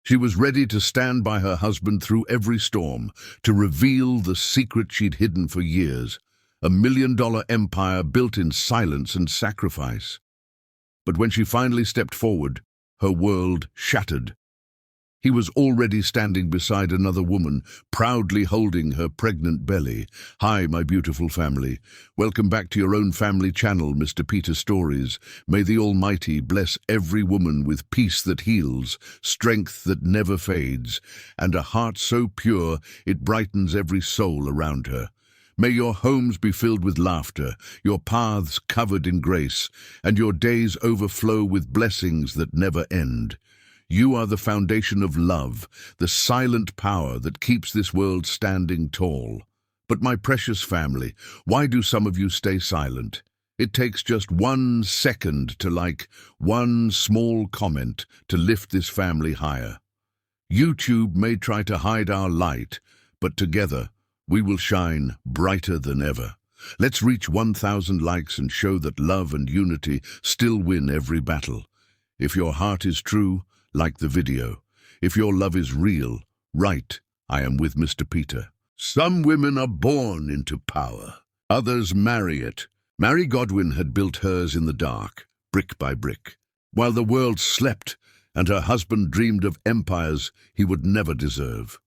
She was ready to stand by her husband through every storm, to reveal the secret she'd hidden for years, a million-dollar empire built in silence and sacrifice. But when she finally stepped forward, her world shattered. He was already standing beside another woman, proudly holding her pregnant belly. "Hi, my beautiful family. Welcome back to your own family channel, Mr. Peter Stories. May the Almighty bless every woman with peace that heals, strength that never fades, and a heart so pure it brightens every soul around her. May your homes be filled with laughter, your paths covered in grace, and your days overflow with blessings that never end. You are the foundation of love, the silent power that keeps this world standing tall. But my precious family, why do some of you stay silent? It takes just 1 second to like, one small comment to lift this family higher. YouTube may try to hide our light, but together we will shine brighter than ever. Let's reach 1,000 likes and show that love and unity still win every battle. If your heart is true, like the video. If your love is real, write, "I am with Mr. Peter." Some women are born into power. Others marry it. Mary Godwin had built hers in the dark, brick by brick, while the world slept and her husband dreamed of empires he would never deserve.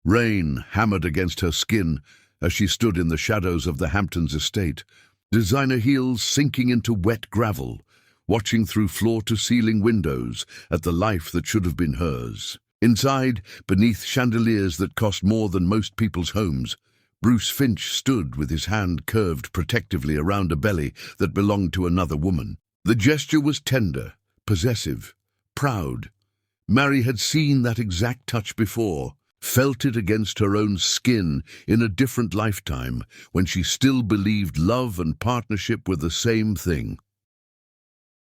Rain hammered against her skin as she stood in the shadows of the Hamptons estate, designer heels sinking into wet gravel, watching through floor-to-ceiling windows at the life that should have been hers. Inside, beneath chandeliers that cost more than most people's homes, Bruce Finch stood with his hand curved protectively around a belly that belonged to another woman. The gesture was tender, possessive, proud. Mary had seen that exact touch before, felt it against her own skin in a different lifetime, when she still believed love and partnership were the same thing.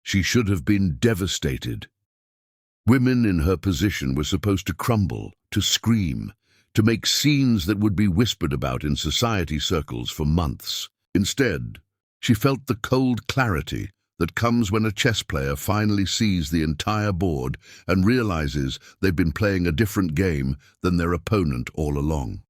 She should have been devastated. Women in her position were supposed to crumble, to scream, to make scenes that would be whispered about in society circles for months. Instead, she felt the cold clarity that comes when a chess player finally sees the entire board and realizes they've been playing a different game than their opponent all along.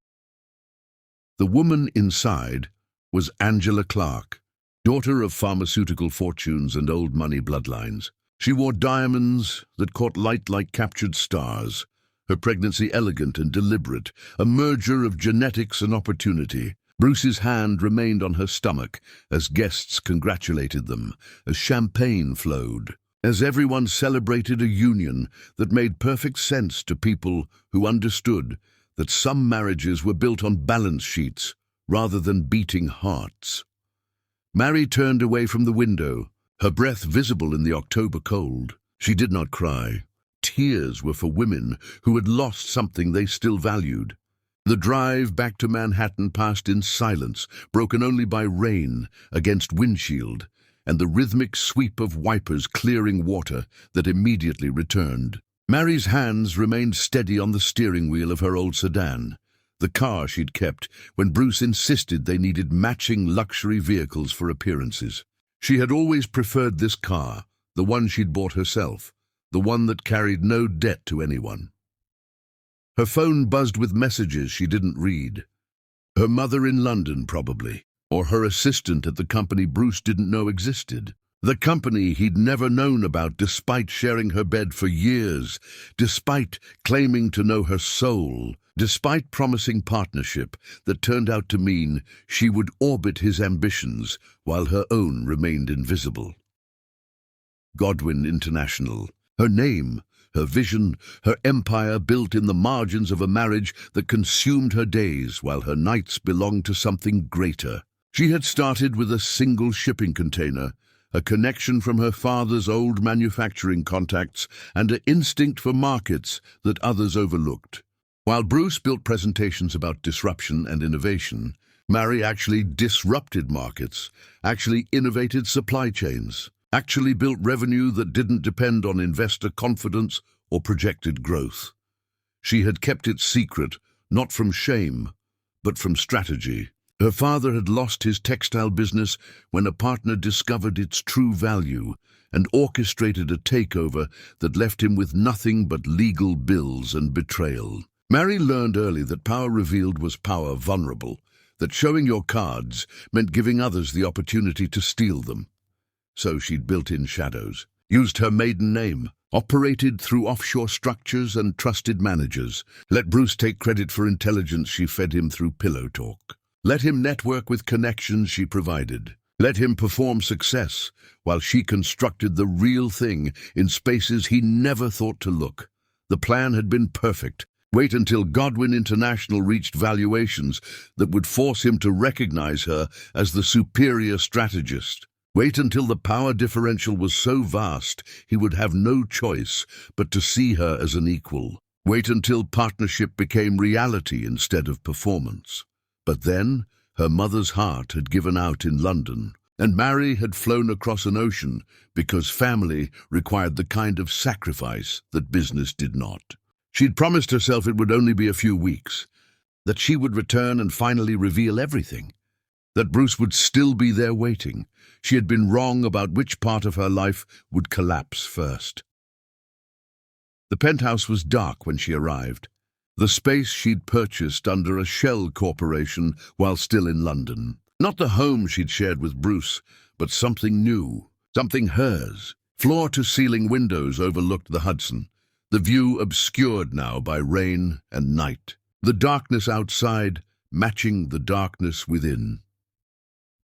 The woman inside was Angela Clark, daughter of pharmaceutical fortunes and old money bloodlines. She wore diamonds that caught light like captured stars, her pregnancy elegant and deliberate, a merger of genetics and opportunity. Bruce's hand remained on her stomach as guests congratulated them, as champagne flowed, as everyone celebrated a union that made perfect sense to people who understood that some marriages were built on balance sheets rather than beating hearts. Mary turned away from the window, her breath visible in the October cold. She did not cry. Tears were for women who had lost something they still valued. The drive back to Manhattan passed in silence, broken only by rain against windshield and the rhythmic sweep of wipers clearing water that immediately returned. Mary's hands remained steady on the steering wheel of her old sedan, the car she'd kept when Bruce insisted they needed matching luxury vehicles for appearances. She had always preferred this car, the one she'd bought herself, the one that carried no debt to anyone. Her phone buzzed with messages she didn't read. Her mother in London, probably, or her assistant at the company Bruce didn't know existed. The company he'd never known about despite sharing her bed for years, despite claiming to know her soul, despite promising partnership that turned out to mean she would orbit his ambitions while her own remained invisible. Godwin International. Her name, her vision, her empire built in the margins of a marriage that consumed her days while her nights belonged to something greater. She had started with a single shipping container, a connection from her father's old manufacturing contacts, and an instinct for markets that others overlooked. While Bruce built presentations about disruption and innovation, Mary actually disrupted markets, actually innovated supply chains, actually built revenue that didn't depend on investor confidence or projected growth. She had kept it secret, not from shame, but from strategy. Her father had lost his textile business when a partner discovered its true value and orchestrated a takeover that left him with nothing but legal bills and betrayal. Mary learned early that power revealed was power vulnerable, that showing your cards meant giving others the opportunity to steal them. So she'd built in shadows, used her maiden name, operated through offshore structures and trusted managers, let Bruce take credit for intelligence she fed him through pillow talk. Let him network with connections she provided. Let him perform success while she constructed the real thing in spaces he never thought to look. The plan had been perfect. Wait until Godwin International reached valuations that would force him to recognize her as the superior strategist. Wait until the power differential was so vast he would have no choice but to see her as an equal. Wait until partnership became reality instead of performance. But then, her mother's heart had given out in London, and Mary had flown across an ocean because family required the kind of sacrifice that business did not. She'd promised herself it would only be a few weeks, that she would return and finally reveal everything, that Bruce would still be there waiting. She had been wrong about which part of her life would collapse first. The penthouse was dark when she arrived, the space she'd purchased under a shell corporation while still in London. Not the home she'd shared with Bruce, but something new, something hers. Floor-to-ceiling windows overlooked the Hudson, the view obscured now by rain and night, the darkness outside matching the darkness within.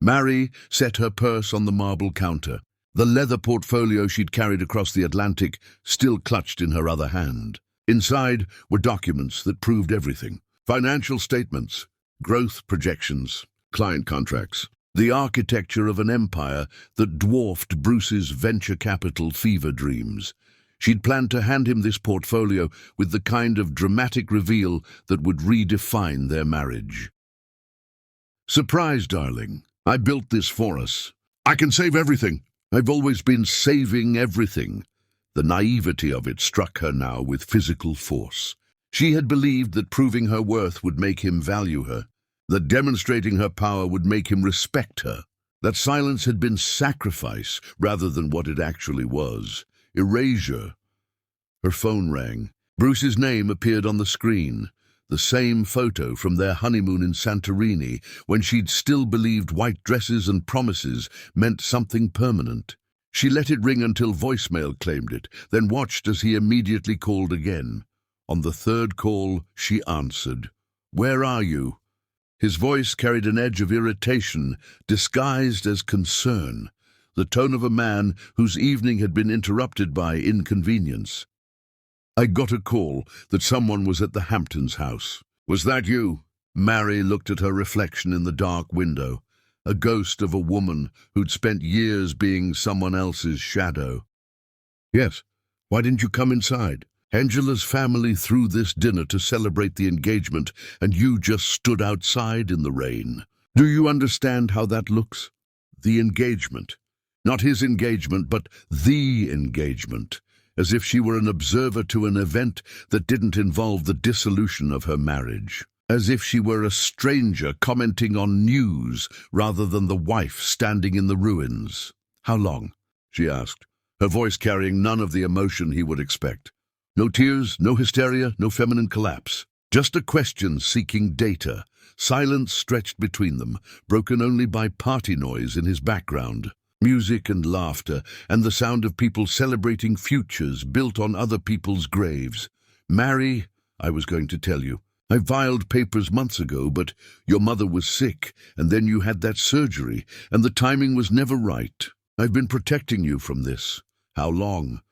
Mary set her purse on the marble counter, the leather portfolio she'd carried across the Atlantic still clutched in her other hand. Inside were documents that proved everything: financial statements, growth projections, client contracts, the architecture of an empire that dwarfed Bruce's venture capital fever dreams. She'd planned to hand him this portfolio with the kind of dramatic reveal that would redefine their marriage. "Surprise, darling. I built this for us. I can save everything. I've always been saving everything." The naivety of it struck her now with physical force. She had believed that proving her worth would make him value her, that demonstrating her power would make him respect her, that silence had been sacrifice rather than what it actually was: erasure. Her phone rang. Bruce's name appeared on the screen. The same photo from their honeymoon in Santorini, when she'd still believed white dresses and promises meant something permanent. She let it ring until voicemail claimed it, then watched as he immediately called again. On the third call, she answered. "Where are you?" His voice carried an edge of irritation, disguised as concern, the tone of a man whose evening had been interrupted by inconvenience. "I got a call that someone was at the Hamptons' house." "Was that you?" Mary looked at her reflection in the dark window, a ghost of a woman who'd spent years being someone else's shadow. "Yes. Why didn't you come inside? Angela's family threw this dinner to celebrate the engagement, and you just stood outside in the rain. Do you understand how that looks? The engagement. Not his engagement, but the engagement. As if she were an observer to an event that didn't involve the dissolution of her marriage. As if she were a stranger commenting on news rather than the wife standing in the ruins." "How long?" she asked, her voice carrying none of the emotion he would expect. No tears, no hysteria, no feminine collapse. Just a question seeking data. Silence stretched between them, broken only by party noise in his background. Music and laughter, and the sound of people celebrating futures built on other people's graves. "Mary, I was going to tell you. I filed papers months ago, but your mother was sick, and then you had that surgery, and the timing was never right. I've been protecting you from this." "How long?"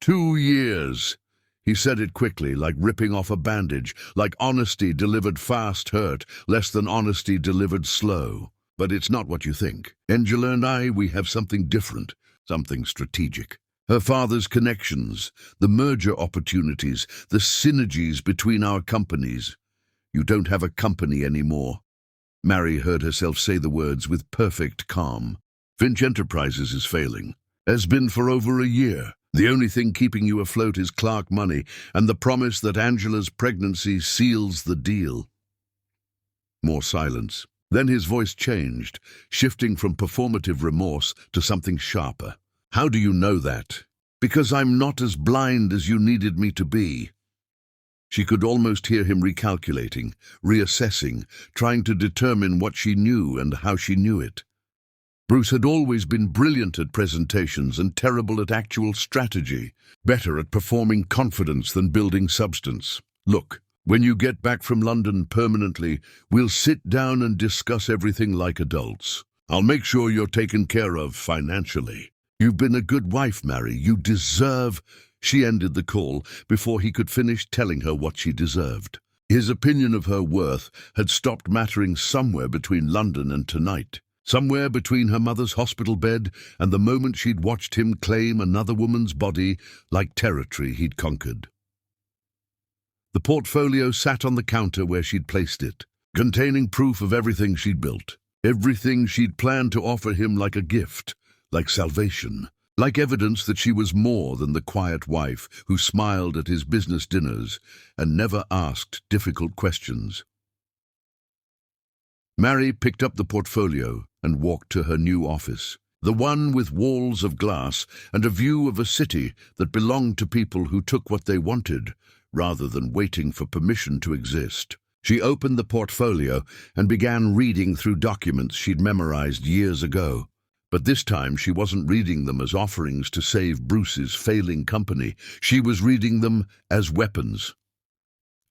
2 years. He said it quickly, like ripping off a bandage, like honesty delivered fast hurt, less than honesty delivered slow. "But it's not what you think. Angela and I, we have something different, something strategic. Her father's connections, the merger opportunities, the synergies between our companies. You don't have a company anymore." Mary heard herself say the words with perfect calm. "Finch Enterprises is failing. Has been for over a year. The only thing keeping you afloat is Clark money and the promise that Angela's pregnancy seals the deal." More silence. Then his voice changed, shifting from performative remorse to something sharper. How do you know that? Because I'm not as blind as you needed me to be. She could almost hear him recalculating, reassessing, trying to determine what she knew and how she knew it. Bruce had always been brilliant at presentations and terrible at actual strategy, better at performing confidence than building substance. Look, when you get back from London permanently, we'll sit down and discuss everything like adults. I'll make sure you're taken care of financially. You've been a good wife, Mary. You deserve... She ended the call before he could finish telling her what she deserved. His opinion of her worth had stopped mattering somewhere between London and tonight. Somewhere between her mother's hospital bed and the moment she'd watched him claim another woman's body like territory he'd conquered. The portfolio sat on the counter where she'd placed it, containing proof of everything she'd built, everything she'd planned to offer him like a gift, like salvation, like evidence that she was more than the quiet wife who smiled at his business dinners and never asked difficult questions. Mary picked up the portfolio and walked to her new office, the one with walls of glass and a view of a city that belonged to people who took what they wanted, rather than waiting for permission to exist. She opened the portfolio and began reading through documents she'd memorized years ago. But this time she wasn't reading them as offerings to save Bruce's failing company. She was reading them as weapons.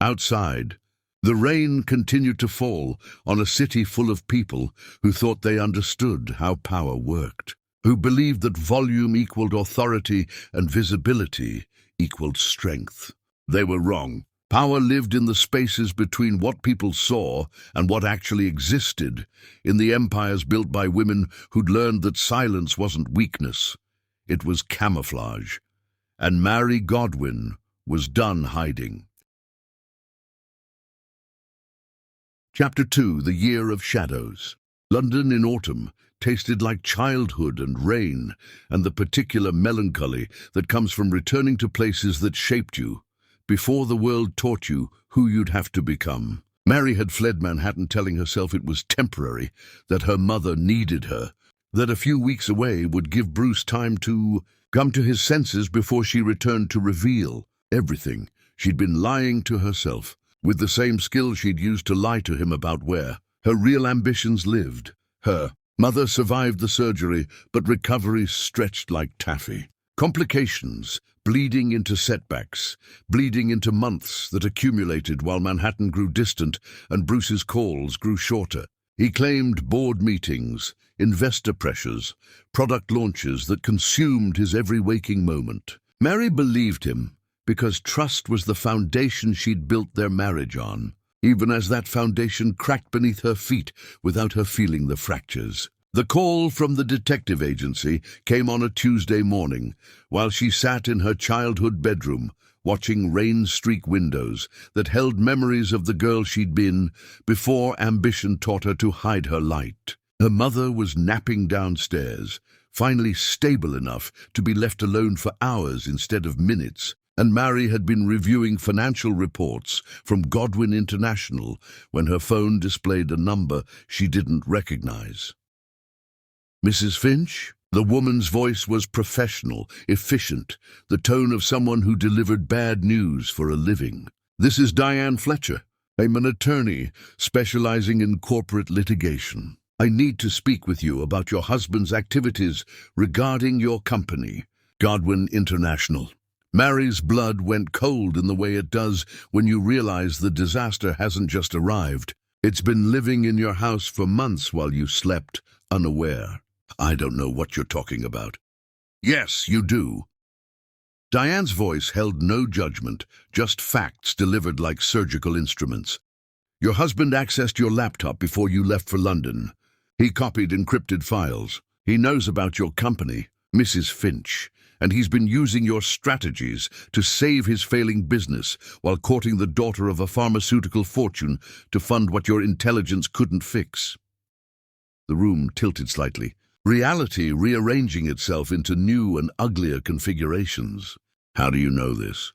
Outside, the rain continued to fall on a city full of people who thought they understood how power worked, who believed that volume equaled authority and visibility equaled strength. They were wrong. Power lived in the spaces between what people saw and what actually existed, in the empires built by women who'd learned that silence wasn't weakness, it was camouflage. And Mary Godwin was done hiding. Chapter 2, The Year of Shadows. London in autumn tasted like childhood and rain, and the particular melancholy that comes from returning to places that shaped you, before the world taught you who you'd have to become. Mary had fled Manhattan telling herself it was temporary, that her mother needed her, that a few weeks away would give Bruce time to come to his senses before she returned to reveal everything. She'd been lying to herself, with the same skill she'd used to lie to him about where her real ambitions lived. Her mother survived the surgery, but recovery stretched like taffy. Complications, bleeding into setbacks, bleeding into months that accumulated while Manhattan grew distant and Bruce's calls grew shorter. He claimed board meetings, investor pressures, product launches that consumed his every waking moment. Mary believed him because trust was the foundation she'd built their marriage on, even as that foundation cracked beneath her feet without her feeling the fractures. The call from the detective agency came on a Tuesday morning, while she sat in her childhood bedroom, watching rain-streaked windows that held memories of the girl she'd been before ambition taught her to hide her light. Her mother was napping downstairs, finally stable enough to be left alone for hours instead of minutes, and Mary had been reviewing financial reports from Godwin International when her phone displayed a number she didn't recognize. Mrs. Finch? The woman's voice was professional, efficient, the tone of someone who delivered bad news for a living. This is Diane Fletcher. I'm an attorney specializing in corporate litigation. I need to speak with you about your husband's activities regarding your company, Godwin International. Mary's blood went cold in the way it does when you realize the disaster hasn't just arrived. It's been living in your house for months while you slept, unaware. I don't know what you're talking about. Yes, you do. Diane's voice held no judgment, just facts delivered like surgical instruments. Your husband accessed your laptop before you left for London. He copied encrypted files. He knows about your company, Mrs. Finch, and he's been using your strategies to save his failing business while courting the daughter of a pharmaceutical fortune to fund what your intelligence couldn't fix. The room tilted slightly, reality rearranging itself into new and uglier configurations. How do you know this?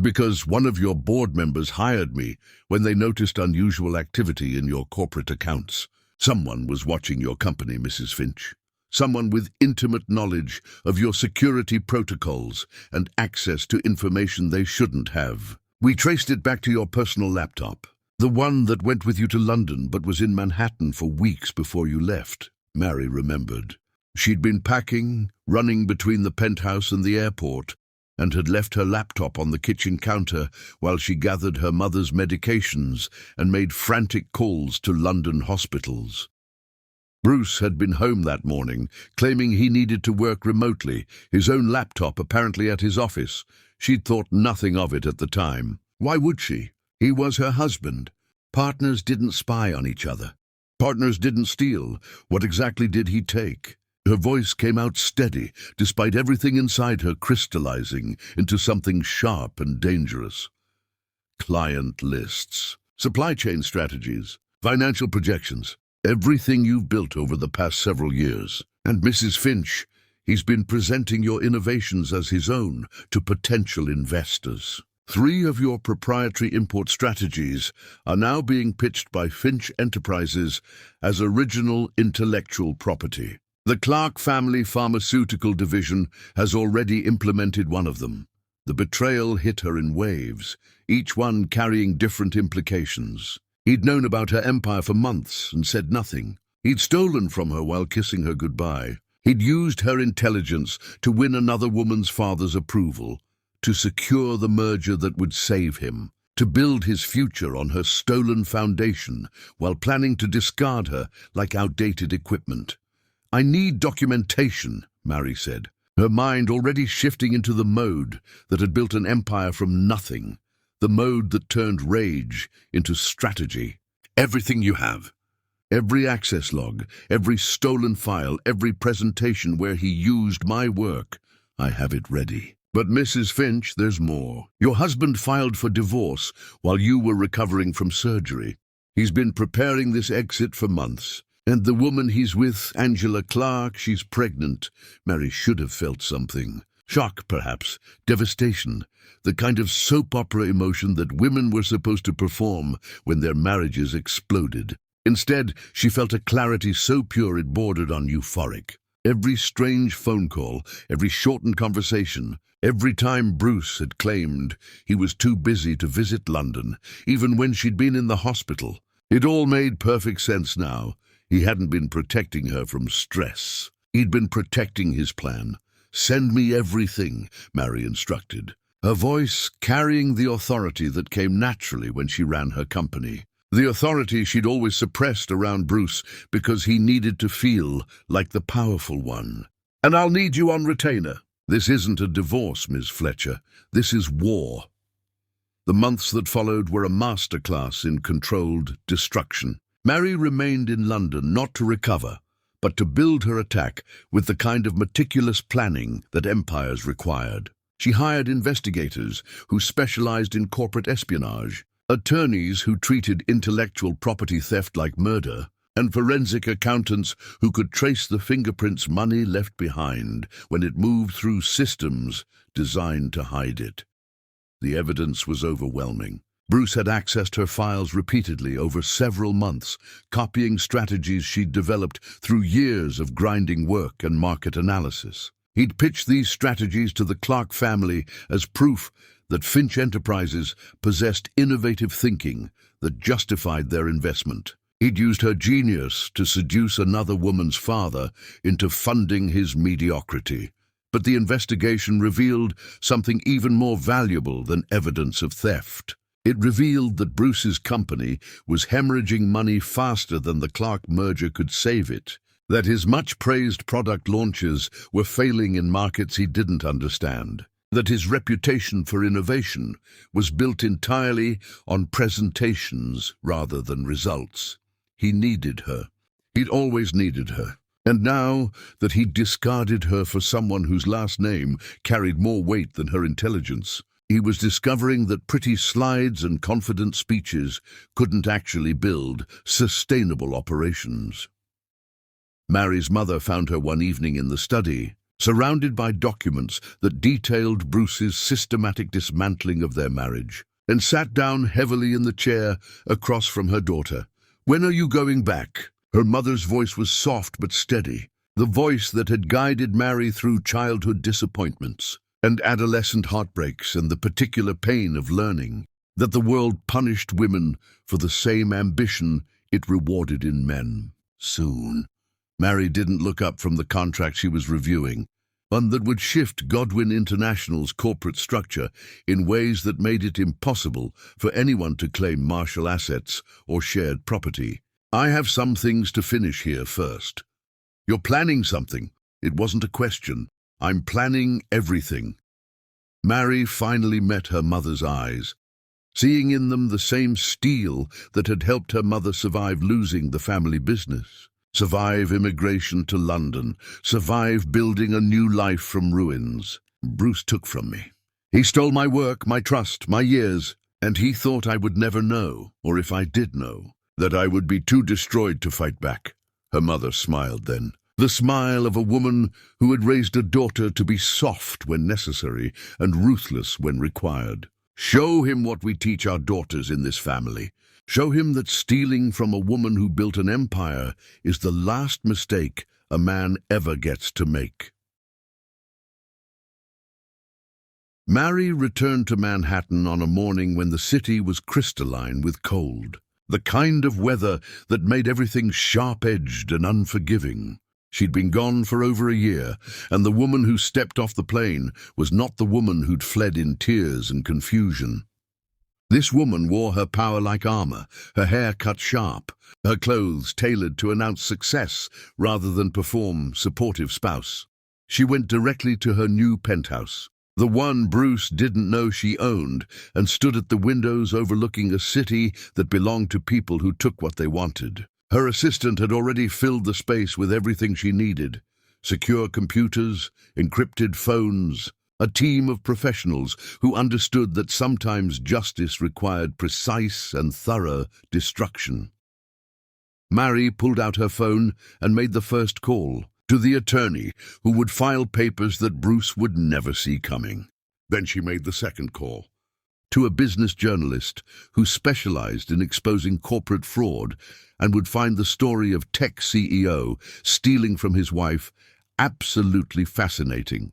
Because one of your board members hired me when they noticed unusual activity in your corporate accounts. Someone was watching your company, Mrs. Finch. someone with intimate knowledge of your security protocols and access to information they shouldn't have. We traced it back to your personal laptop, the one that went with you to London but was in Manhattan for weeks before you left, Mary remembered. She'd been packing, running between the penthouse and the airport, and had left her laptop on the kitchen counter while she gathered her mother's medications and made frantic calls to London hospitals. Bruce had been home that morning, claiming he needed to work remotely, his own laptop apparently at his office. She'd thought nothing of it at the time. Why would she? He was her husband. Partners didn't spy on each other. Partners didn't steal. What exactly did he take? Her voice came out steady, despite everything inside her crystallizing into something sharp and dangerous. Client lists, supply chain strategies, financial projections, everything you've built over the past several years. And Mrs. Finch, he's been presenting your innovations as his own to potential investors. 3 of your proprietary import strategies are now being pitched by Finch Enterprises as original intellectual property. The Clark family pharmaceutical division has already implemented one of them. The betrayal hit her in waves, each one carrying different implications. He'd known about her empire for months and said nothing. He'd stolen from her while kissing her goodbye. He'd used her intelligence to win another woman's father's approval, to secure the merger that would save him, to build his future on her stolen foundation while planning to discard her like outdated equipment. I need documentation, Mary said, her mind already shifting into the mode that had built an empire from nothing, the mode that turned rage into strategy. Everything you have. Every access log, every stolen file, every presentation where he used my work, I have it ready. But Mrs. Finch, there's more. Your husband filed for divorce while you were recovering from surgery. He's been preparing this exit for months. And the woman he's with, Angela Clark, she's pregnant. Mary should have felt something. Shock, perhaps. Devastation. The kind of soap opera emotion that women were supposed to perform when their marriages exploded. Instead, she felt a clarity so pure it bordered on euphoric. Every strange phone call, every shortened conversation, every time Bruce had claimed he was too busy to visit London, even when she'd been in the hospital. It all made perfect sense now. He hadn't been protecting her from stress. He'd been protecting his plan. Send me everything, Mary instructed, her voice carrying the authority that came naturally when she ran her company. The authority she'd always suppressed around Bruce because he needed to feel like the powerful one. And I'll need you on retainer. This isn't a divorce, Ms. Fletcher. This is war. The months that followed were a masterclass in controlled destruction. Mary remained in London not to recover, but to build her attack with the kind of meticulous planning that empires required. She hired investigators who specialized in corporate espionage, attorneys who treated intellectual property theft like murder, and forensic accountants who could trace the fingerprints money left behind when it moved through systems designed to hide it. The evidence was overwhelming. Bruce had accessed her files repeatedly over several months, copying strategies she'd developed through years of grinding work and market analysis. He'd pitched these strategies to the Clark family as proof that Finch Enterprises possessed innovative thinking that justified their investment. He'd used her genius to seduce another woman's father into funding his mediocrity. But the investigation revealed something even more valuable than evidence of theft. It revealed that Bruce's company was hemorrhaging money faster than the Clark merger could save it, that his much-praised product launches were failing in markets he didn't understand, that his reputation for innovation was built entirely on presentations rather than results. He needed her. He'd always needed her. And now that he'd discarded her for someone whose last name carried more weight than her intelligence, he was discovering that pretty slides and confident speeches couldn't actually build sustainable operations. Mary's mother found her one evening in the study, surrounded by documents that detailed Bruce's systematic dismantling of their marriage, and sat down heavily in the chair across from her daughter. "When are you going back?" Her mother's voice was soft but steady. the voice that had guided Mary through childhood disappointments and adolescent heartbreaks and the particular pain of learning that the world punished women for the same ambition it rewarded in men. Soon, Mary didn't look up from the contract she was reviewing, one that would shift Godwin International's corporate structure in ways that made it impossible for anyone to claim Marshall assets or shared property. I have some things to finish here first. You're planning something. It wasn't a question. I'm planning everything. Mary finally met her mother's eyes, seeing in them the same steel that had helped her mother survive losing the family business, survive immigration to London, survive building a new life from ruins. Bruce took from me. He stole my work, my trust, my years, and he thought I would never know, or if I did know, that I would be too destroyed to fight back. Her mother smiled then, the smile of a woman who had raised a daughter to be soft when necessary and ruthless when required. Show him what we teach our daughters in this family. Show him that stealing from a woman who built an empire is the last mistake a man ever gets to make. Mary returned to Manhattan on a morning when the city was crystalline with cold, the kind of weather that made everything sharp-edged and unforgiving. She'd been gone for over a year, and the woman who stepped off the plane was not the woman who'd fled in tears and confusion. This woman wore her power like armor, her hair cut sharp, her clothes tailored to announce success rather than perform supportive spouse. She went directly to her new penthouse, the one Bruce didn't know she owned, and stood at the windows overlooking a city that belonged to people who took what they wanted. Her assistant had already filled the space with everything she needed: secure computers, encrypted phones, a team of professionals who understood that sometimes justice required precise and thorough destruction. Mary pulled out her phone and made the first call, to the attorney who would file papers that Bruce would never see coming. Then she made the second call, to a business journalist who specialized in exposing corporate fraud and would find the story of tech CEO stealing from his wife absolutely fascinating.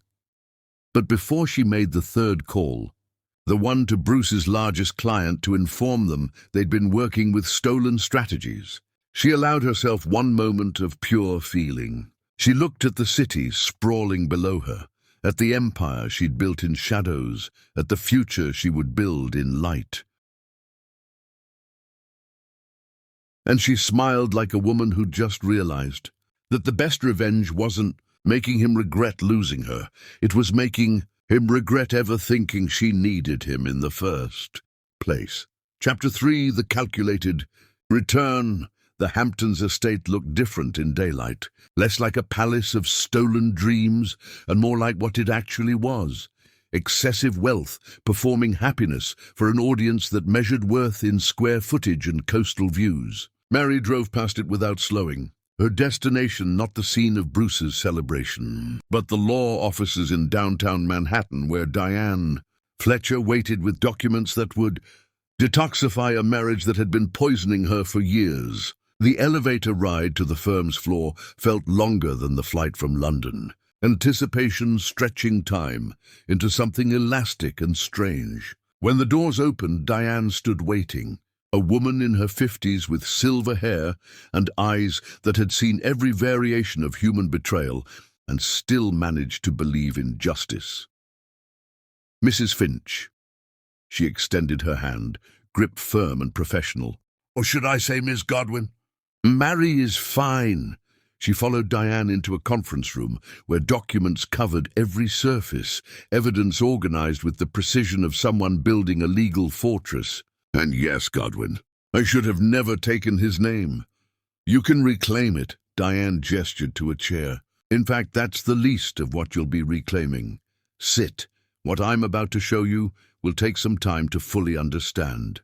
But before she made the third call, the one to Bruce's largest client, to inform them they'd been working with stolen strategies, she allowed herself one moment of pure feeling. She looked at the city sprawling below her, at the empire she'd built in shadows, at the future she would build in light. And she smiled like a woman who'd just realized that the best revenge wasn't making him regret losing her. It was making him regret ever thinking she needed him in the first place. Chapter 3, The Calculated Return. The Hamptons estate looked different in daylight, less like a palace of stolen dreams and more like what it actually was: excessive wealth performing happiness for an audience that measured worth in square footage and coastal views. Mary drove past it without slowing, her destination not the scene of Bruce's celebration, but the law offices in downtown Manhattan where Diane Fletcher waited with documents that would detoxify a marriage that had been poisoning her for years. The elevator ride to the firm's floor felt longer than the flight from London, anticipation stretching time into something elastic and strange. When the doors opened, Diane stood waiting, a woman in her 50s with silver hair and eyes that had seen every variation of human betrayal and still managed to believe in justice. Mrs. Finch. She extended her hand, grip firm and professional. Or should I say Miss Godwin? Mary is fine. She followed Diane into a conference room where documents covered every surface, evidence organized with the precision of someone building a legal fortress. And yes, Godwin, I should have never taken his name. You can reclaim it. Diane gestured to a chair. In fact, that's the least of what you'll be reclaiming. Sit. What I'm about to show you will take some time to fully understand.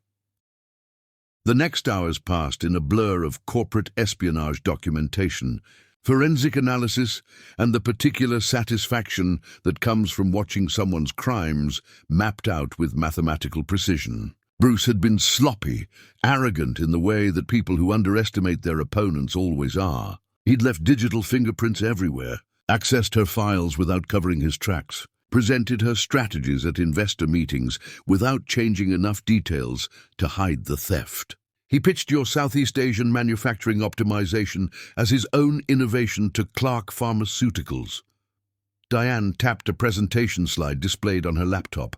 The next hours passed in a blur of corporate espionage documentation, forensic analysis, and the particular satisfaction that comes from watching someone's crimes mapped out with mathematical precision. Bruce had been sloppy, arrogant in the way that people who underestimate their opponents always are. He'd left digital fingerprints everywhere, accessed her files without covering his tracks, presented her strategies at investor meetings without changing enough details to hide the theft. He pitched your Southeast Asian manufacturing optimization as his own innovation to Clark Pharmaceuticals. Diane tapped a presentation slide displayed on her laptop.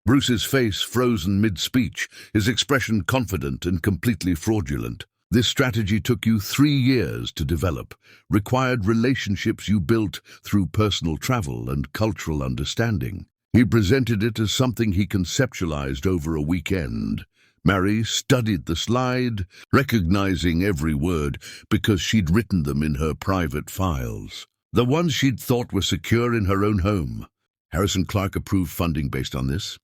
Bruce's face frozen mid-speech, his expression confident and completely fraudulent. This strategy took you 3 years to develop, required relationships you built through personal travel and cultural understanding. He presented it as something he conceptualized over a weekend. Mary studied the slide, recognizing every word because she'd written them in her private files. The ones she'd thought were secure in her own home. Harrison Clark approved funding based on this?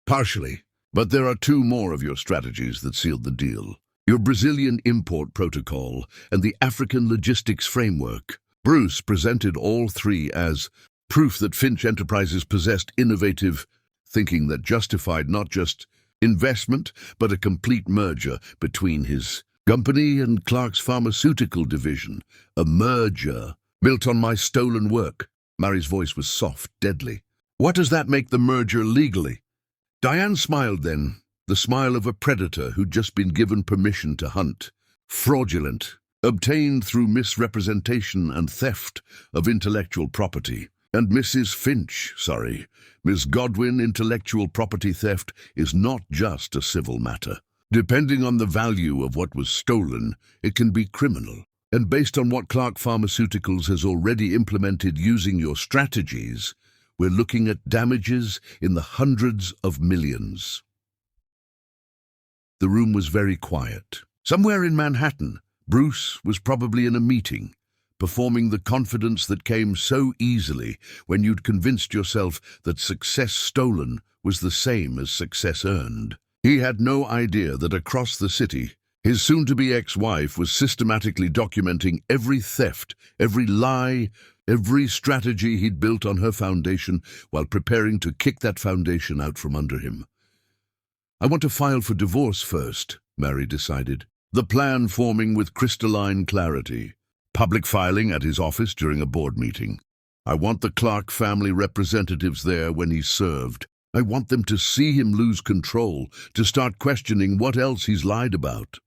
Partially, but there are 2 more of your strategies that sealed the deal. Your Brazilian import protocol and the African logistics framework. Bruce presented all 3 as proof that Finch Enterprises possessed innovative thinking that justified not just investment, but a complete merger between his company and Clark's pharmaceutical division. A merger built on my stolen work. Mary's voice was soft, deadly. What does that make the merger legally? Diane smiled then, the smile of a predator who'd just been given permission to hunt. Fraudulent, obtained through misrepresentation and theft of intellectual property. And Ms. Godwin, intellectual property theft is not just a civil matter. Depending on the value of what was stolen, it can be criminal. And based on what Clark Pharmaceuticals has already implemented using your strategies, we're looking at damages in the hundreds of millions. The room was very quiet. Somewhere in Manhattan, Bruce was probably in a meeting, performing the confidence that came so easily when you'd convinced yourself that success stolen was the same as success earned. He had no idea that across the city, his soon-to-be ex-wife was systematically documenting every theft, every lie, every strategy he'd built on her foundation while preparing to kick that foundation out from under him. I want to file for divorce first, Mary decided, the plan forming with crystalline clarity. Public filing at his office during a board meeting. I want the Clark family representatives there when he's served. I want them to see him lose control, to start questioning what else he's lied about.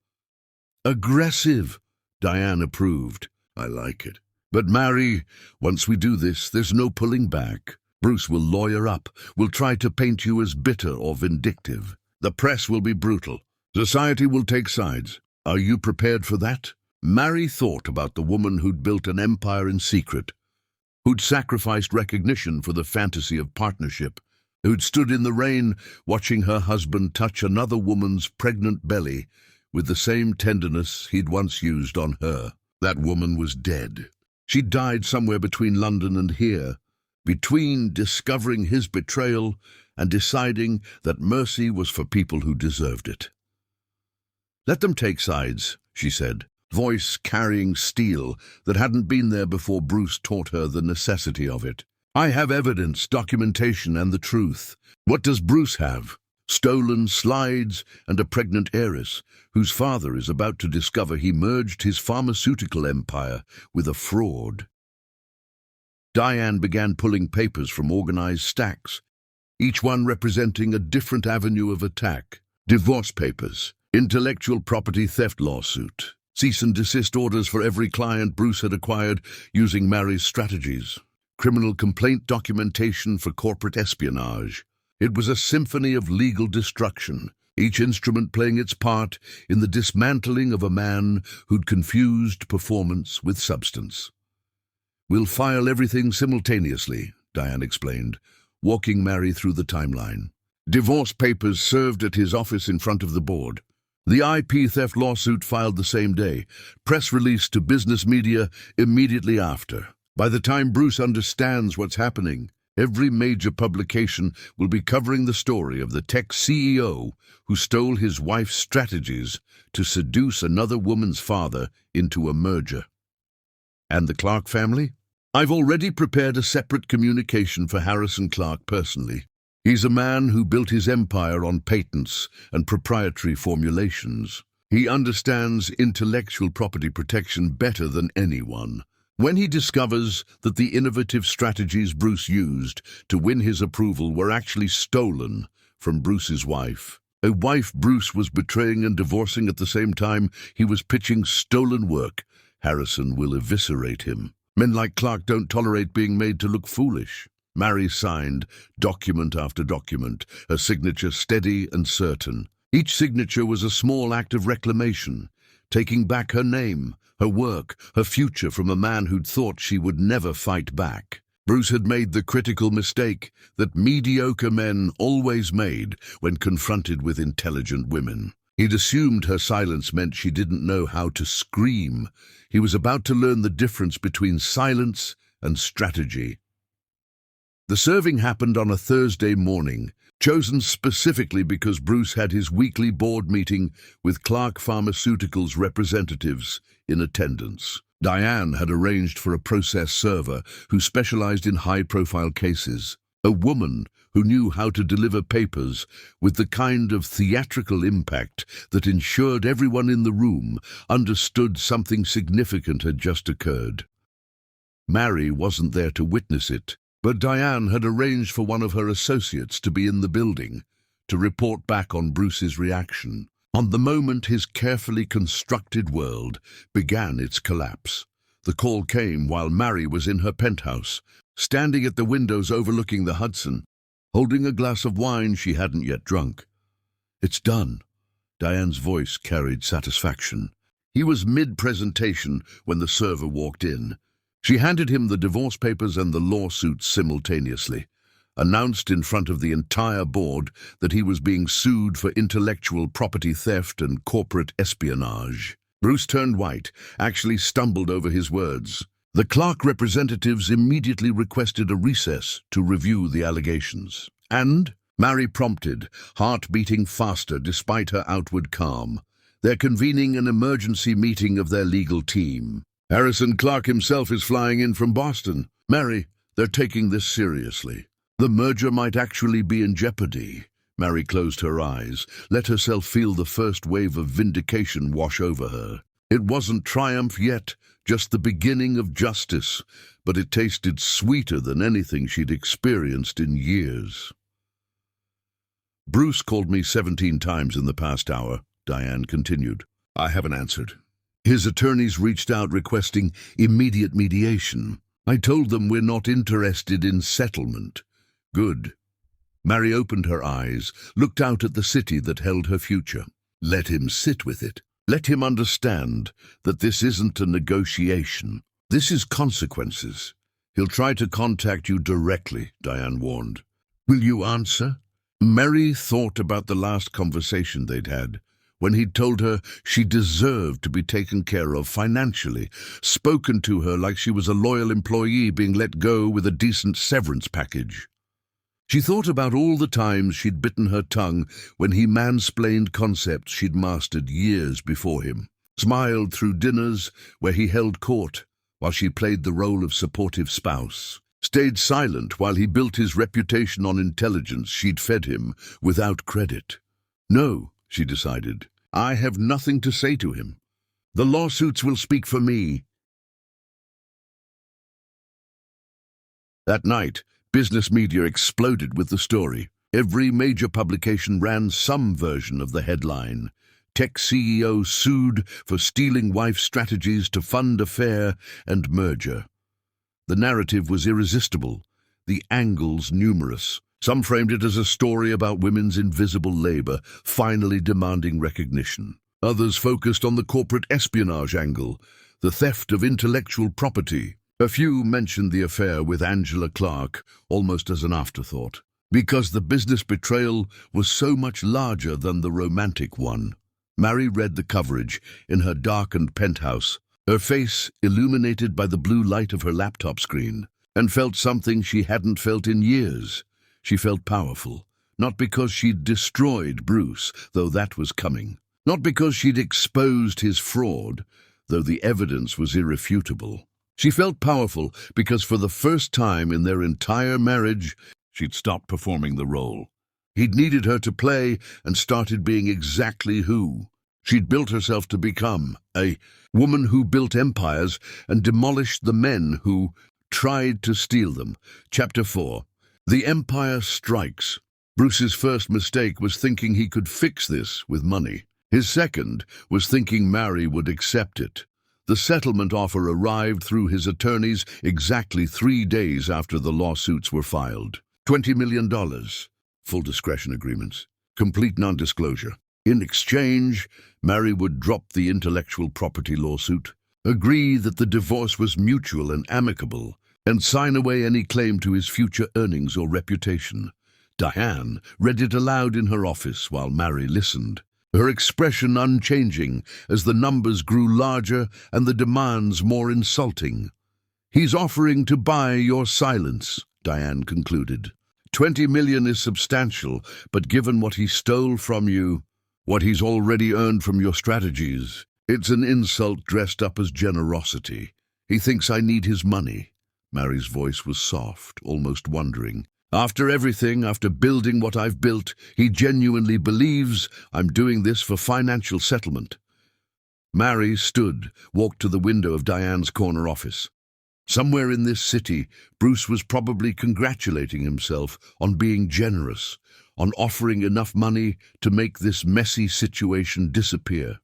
Aggressive, Diane approved. I like it. But Mary, once we do this, there's no pulling back. Bruce will lawyer up, will try to paint you as bitter or vindictive. The press will be brutal. Society will take sides. Are you prepared for that? Mary thought about the woman who'd built an empire in secret, who'd sacrificed recognition for the fantasy of partnership, who'd stood in the rain watching her husband touch another woman's pregnant belly with the same tenderness he'd once used on her. That woman was dead. She'd died somewhere between London and here, between discovering his betrayal and deciding that mercy was for people who deserved it. Let them take sides, she said, voice carrying steel that hadn't been there before Bruce taught her the necessity of it. I have evidence, documentation, and the truth. What does Bruce have? Stolen slides and a pregnant heiress, whose father is about to discover he merged his pharmaceutical empire with a fraud. Diane began pulling papers from organized stacks, each one representing a different avenue of attack. Divorce papers, intellectual property theft lawsuit, cease and desist orders for every client Bruce had acquired using Mary's strategies, criminal complaint documentation for corporate espionage. It was a symphony of legal destruction, each instrument playing its part in the dismantling of a man who'd confused performance with substance. We'll file everything simultaneously, Diane explained, walking Mary through the timeline. Divorce papers served at his office in front of the board. The IP theft lawsuit filed the same day. Press release to business media immediately after. By the time Bruce understands what's happening, every major publication will be covering the story of the tech CEO who stole his wife's strategies to seduce another woman's father into a merger. And the Clark family? I've already prepared a separate communication for Harrison Clark personally. He's a man who built his empire on patents and proprietary formulations. He understands intellectual property protection better than anyone. When he discovers that the innovative strategies Bruce used to win his approval were actually stolen from Bruce's wife, a wife Bruce was betraying and divorcing at the same time he was pitching stolen work, Harrison will eviscerate him. Men like Clark don't tolerate being made to look foolish. Mary signed document after document, her signature steady and certain. Each signature was a small act of reclamation, taking back her name, her work, her future from a man who'd thought she would never fight back. Bruce had made the critical mistake that mediocre men always made when confronted with intelligent women. He'd assumed her silence meant she didn't know how to scream. He was about to learn the difference between silence and strategy. The serving happened on a Thursday morning, chosen specifically because Bruce had his weekly board meeting with Clark Pharmaceuticals representatives in attendance. Diane had arranged for a process server who specialized in high-profile cases, a woman who knew how to deliver papers with the kind of theatrical impact that ensured everyone in the room understood something significant had just occurred. Mary wasn't there to witness it, but Diane had arranged for one of her associates to be in the building to report back on Bruce's reaction. On the moment his carefully constructed world began its collapse. The call came while Mary was in her penthouse, standing at the windows overlooking the Hudson, holding a glass of wine she hadn't yet drunk. "It's done." Diane's voice carried satisfaction. He was mid-presentation when the server walked in. She handed him the divorce papers and the lawsuit simultaneously, announced in front of the entire board that he was being sued for intellectual property theft and corporate espionage. Bruce turned white, actually stumbled over his words. The Clark representatives immediately requested a recess to review the allegations. "And?" Mary prompted, heart beating faster despite her outward calm. "They're convening an emergency meeting of their legal team. Harrison Clark himself is flying in from Boston. Mary, they're taking this seriously. The merger might actually be in jeopardy." Mary closed her eyes, let herself feel the first wave of vindication wash over her. It wasn't triumph yet, just the beginning of justice, but it tasted sweeter than anything she'd experienced in years. "Bruce called me 17 times in the past hour," Diane continued. "I haven't answered. His attorneys reached out requesting immediate mediation. I told them we're not interested in settlement." "Good." Mary opened her eyes, looked out at the city that held her future. "Let him sit with it. Let him understand that this isn't a negotiation. This is consequences. He'll try to contact you directly," Diane warned. "Will you answer?" Mary thought about the last conversation they'd had, when he'd told her she deserved to be taken care of financially, spoken to her like she was a loyal employee being let go with a decent severance package. She thought about all the times she'd bitten her tongue when he mansplained concepts she'd mastered years before him, smiled through dinners where he held court while she played the role of supportive spouse, stayed silent while he built his reputation on intelligence she'd fed him without credit. "No," she decided, "I have nothing to say to him. The lawsuits will speak for me." That night, business media exploded with the story. Every major publication ran some version of the headline. Tech CEO sued for stealing wife strategies to fund affair and merger. The narrative was irresistible, the angles numerous. Some framed it as a story about women's invisible labor finally demanding recognition. Others focused on the corporate espionage angle, the theft of intellectual property. A few mentioned the affair with Angela Clark almost as an afterthought, because the business betrayal was so much larger than the romantic one. Mary read the coverage in her darkened penthouse, her face illuminated by the blue light of her laptop screen, and felt something she hadn't felt in years. She felt powerful, not because she'd destroyed Bruce, though that was coming. Not because she'd exposed his fraud, though the evidence was irrefutable. She felt powerful because for the first time in their entire marriage, she'd stopped performing the role. He'd needed her to play and started being exactly who She'd built herself to become a woman who built empires and demolished the men who tried to steal them. Chapter 4. The Empire Strikes. Bruce's first mistake was thinking he could fix this with money. His second was thinking Mary would accept it. The settlement offer arrived through his attorneys exactly 3 days after the lawsuits were filed. $20 million. Full discretion agreements. Complete non-disclosure. In exchange, Mary would drop the intellectual property lawsuit, agree that the divorce was mutual and amicable, and sign away any claim to his future earnings or reputation. Diane read it aloud in her office while Mary listened, her expression unchanging as the numbers grew larger and the demands more insulting. "He's offering to buy your silence," Diane concluded. $20 million is substantial, but given what he stole from you, what he's already earned from your strategies, it's an insult dressed up as generosity. He thinks I need his money. Mary's voice was soft, almost wondering. After everything, after building what I've built, he genuinely believes I'm doing this for financial settlement. Mary stood, walked to the window of Diane's corner office. Somewhere in this city, Bruce was probably congratulating himself on being generous, on offering enough money to make this messy situation disappear.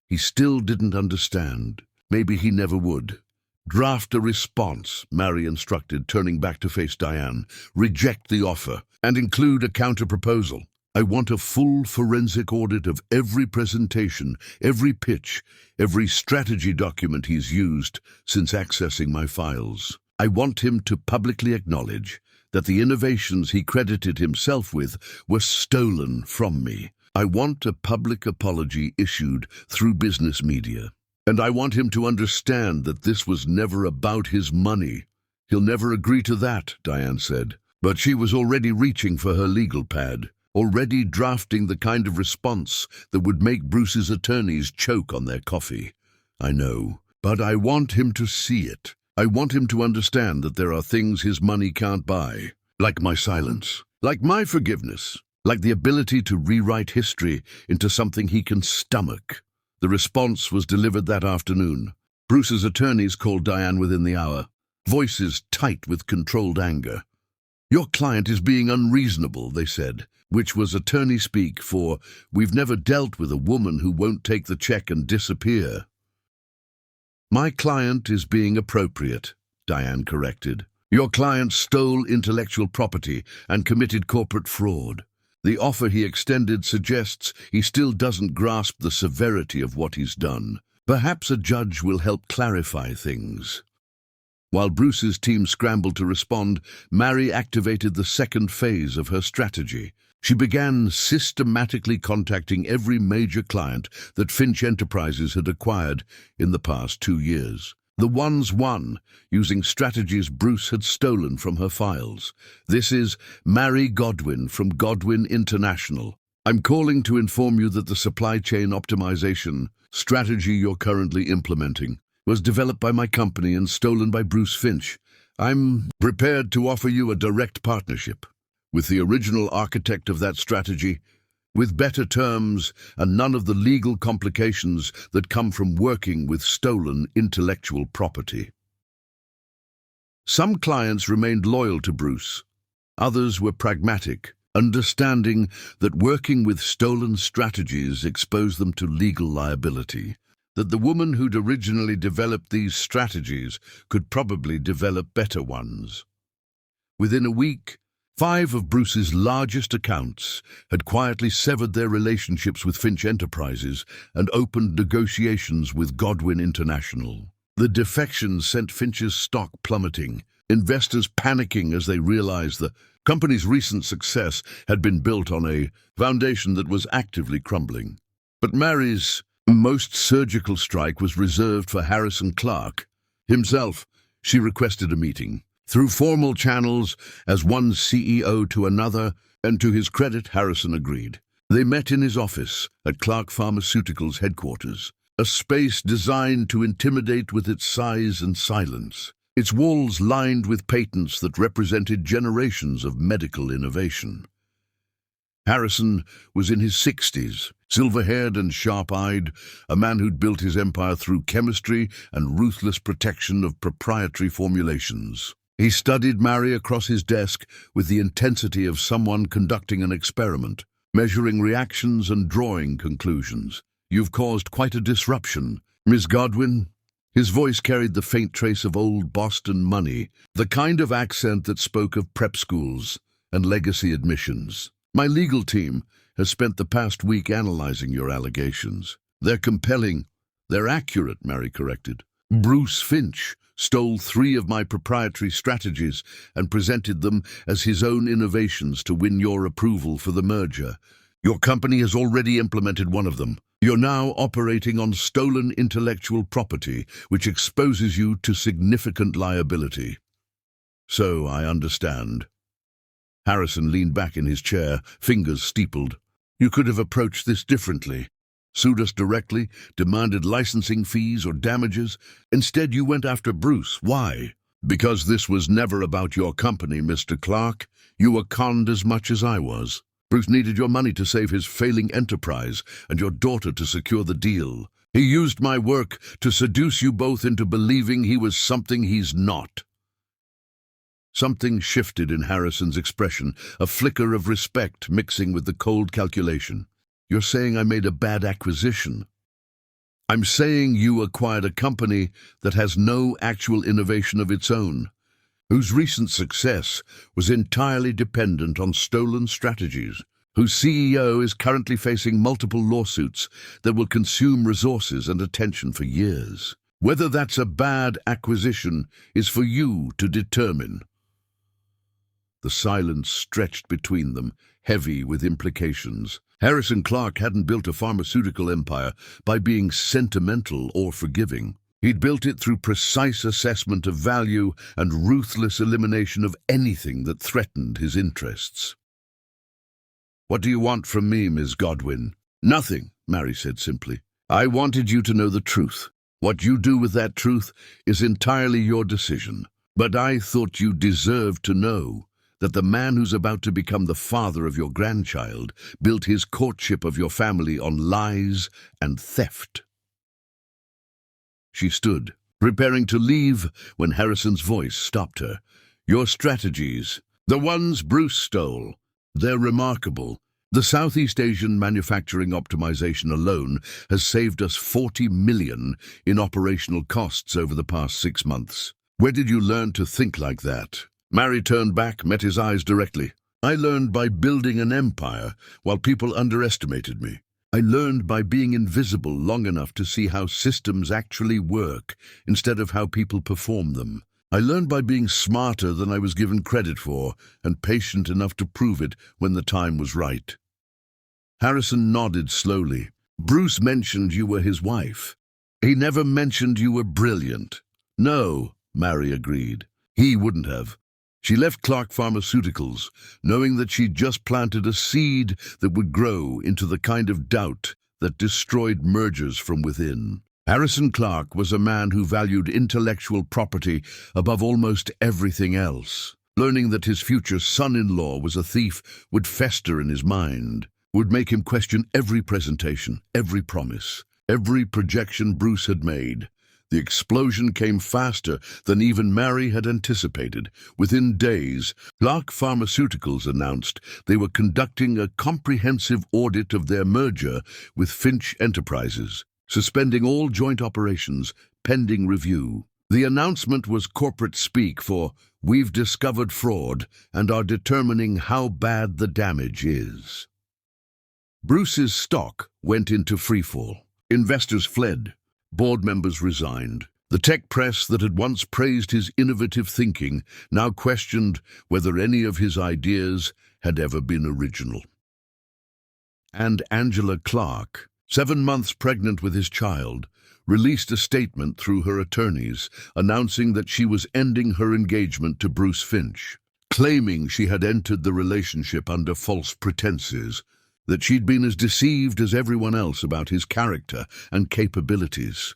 He still didn't understand. Maybe he never would. "Draft a response," Mary instructed, turning back to face Diane. "Reject the offer and include a counter-proposal. I want a full forensic audit of every presentation, every pitch, every strategy document he's used since accessing my files. I want him to publicly acknowledge that the innovations he credited himself with were stolen from me. I want a public apology issued through business media. And I want him to understand that this was never about his money." "He'll never agree to that," Diane said. But she was already reaching for her legal pad, already drafting the kind of response that would make Bruce's attorneys choke on their coffee. "I know, but I want him to see it. I want him to understand that there are things his money can't buy, like my silence, like my forgiveness, like the ability to rewrite history into something he can stomach." The response was delivered that afternoon. Bruce's attorneys called Diane within the hour, voices tight with controlled anger. "Your client is being unreasonable," they said, which was attorney speak for, "We've never dealt with a woman who won't take the check and disappear." "My client is being appropriate," Diane corrected. "Your client stole intellectual property and committed corporate fraud. The offer he extended suggests he still doesn't grasp the severity of what he's done. Perhaps a judge will help clarify things." While Bruce's team scrambled to respond, Mary activated the second phase of her strategy. She began systematically contacting every major client that Finch Enterprises had acquired in the past 2 years. The ones won, using strategies Bruce had stolen from her files. "This is Mary Godwin from Godwin International. I'm calling to inform you that the supply chain optimization strategy you're currently implementing was developed by my company and stolen by Bruce Finch. I'm prepared to offer you a direct partnership with the original architect of that strategy, with better terms and none of the legal complications that come from working with stolen intellectual property." Some clients remained loyal to Bruce. Others were pragmatic, understanding that working with stolen strategies exposed them to legal liability, that the woman who'd originally developed these strategies could probably develop better ones. Within a week, 5 of Bruce's largest accounts had quietly severed their relationships with Finch Enterprises and opened negotiations with Godwin International. The defections sent Finch's stock plummeting, investors panicking as they realized the company's recent success had been built on a foundation that was actively crumbling. But Mary's most surgical strike was reserved for Harrison Clark himself. She requested a meeting. Through formal channels, as one CEO to another, and to his credit, Harrison agreed. They met in his office at Clark Pharmaceuticals headquarters, a space designed to intimidate with its size and silence, its walls lined with patents that represented generations of medical innovation. Harrison was in his 60s, silver-haired and sharp-eyed, a man who'd built his empire through chemistry and ruthless protection of proprietary formulations. He studied Mary across his desk with the intensity of someone conducting an experiment, measuring reactions and drawing conclusions. "You've caused quite a disruption, Miss Godwin." His voice carried the faint trace of old Boston money, the kind of accent that spoke of prep schools and legacy admissions. "My legal team has spent the past week analyzing your allegations. They're compelling. They're accurate," Mary corrected. "Bruce Finch stole 3 of my proprietary strategies and presented them as his own innovations to win your approval for the merger. Your company has already implemented one of them. You're now operating on stolen intellectual property, which exposes you to significant liability." "So I understand." Harrison leaned back in his chair, fingers steepled. "You could have approached this differently. Sued us directly, demanded licensing fees or damages. Instead, you went after Bruce. Why?" "Because this was never about your company, Mr. Clark. You were conned as much as I was. Bruce needed your money to save his failing enterprise and your daughter to secure the deal. He used my work to seduce you both into believing he was something he's not." Something shifted in Harrison's expression, a flicker of respect mixing with the cold calculation. "You're saying I made a bad acquisition?" "I'm saying you acquired a company that has no actual innovation of its own, whose recent success was entirely dependent on stolen strategies, whose CEO is currently facing multiple lawsuits that will consume resources and attention for years. Whether that's a bad acquisition is for you to determine." The silence stretched between them, heavy with implications. Harrison Clark hadn't built a pharmaceutical empire by being sentimental or forgiving. He'd built it through precise assessment of value and ruthless elimination of anything that threatened his interests. "What do you want from me, Miss Godwin?" "Nothing," Mary said simply. "I wanted you to know the truth. What you do with that truth is entirely your decision. But I thought you deserved to know that the man who's about to become the father of your grandchild built his courtship of your family on lies and theft." She stood, preparing to leave, when Harrison's voice stopped her. "Your strategies, the ones Bruce stole, they're remarkable. The Southeast Asian manufacturing optimization alone has saved us $40 million in operational costs over the past 6 months. Where did you learn to think like that?" Mary turned back, met his eyes directly. "I learned by building an empire while people underestimated me. I learned by being invisible long enough to see how systems actually work instead of how people perform them. I learned by being smarter than I was given credit for and patient enough to prove it when the time was right." Harrison nodded slowly. "Bruce mentioned you were his wife. He never mentioned you were brilliant." "No," Mary agreed. "He wouldn't have. She left Clark Pharmaceuticals, knowing that she'd just planted a seed that would grow into the kind of doubt that destroyed mergers from within. Harrison Clark was a man who valued intellectual property above almost everything else. Learning that his future son-in-law was a thief would fester in his mind, would make him question every presentation, every promise, every projection Bruce had made. The explosion came faster than even Mary had anticipated. Within days, Clark Pharmaceuticals announced they were conducting a comprehensive audit of their merger with Finch Enterprises, suspending all joint operations pending review. The announcement was corporate speak for "We've discovered fraud and are determining how bad the damage is." Bruce's stock went into freefall. Investors fled. Board members resigned. The tech press that had once praised his innovative thinking now questioned whether any of his ideas had ever been original. And Angela Clark, 7 months pregnant with his child, released a statement through her attorneys announcing that she was ending her engagement to Bruce Finch, claiming she had entered the relationship under false pretenses, that she'd been as deceived as everyone else about his character and capabilities.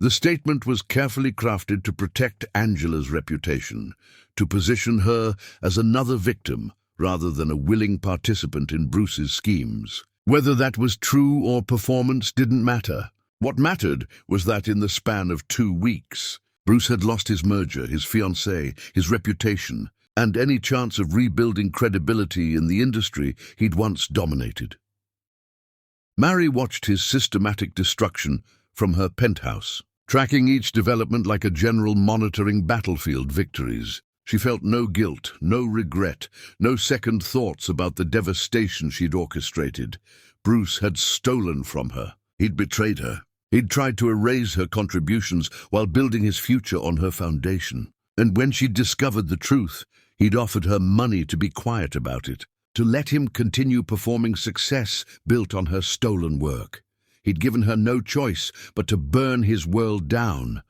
The statement was carefully crafted to protect Angela's reputation, to position her as another victim rather than a willing participant in Bruce's schemes. Whether that was true or performance didn't matter. What mattered was that in the span of 2 weeks, Bruce had lost his merger, his fiancée, his reputation, and any chance of rebuilding credibility in the industry he'd once dominated. Mary watched his systematic destruction from her penthouse, tracking each development like a general monitoring battlefield victories. She felt no guilt, no regret, no second thoughts about the devastation she'd orchestrated. Bruce had stolen from her. He'd betrayed her. He'd tried to erase her contributions while building his future on her foundation. And when she'd discovered the truth, he'd offered her money to be quiet about it, to let him continue performing success built on her stolen work. He'd given her no choice but to burn his world down,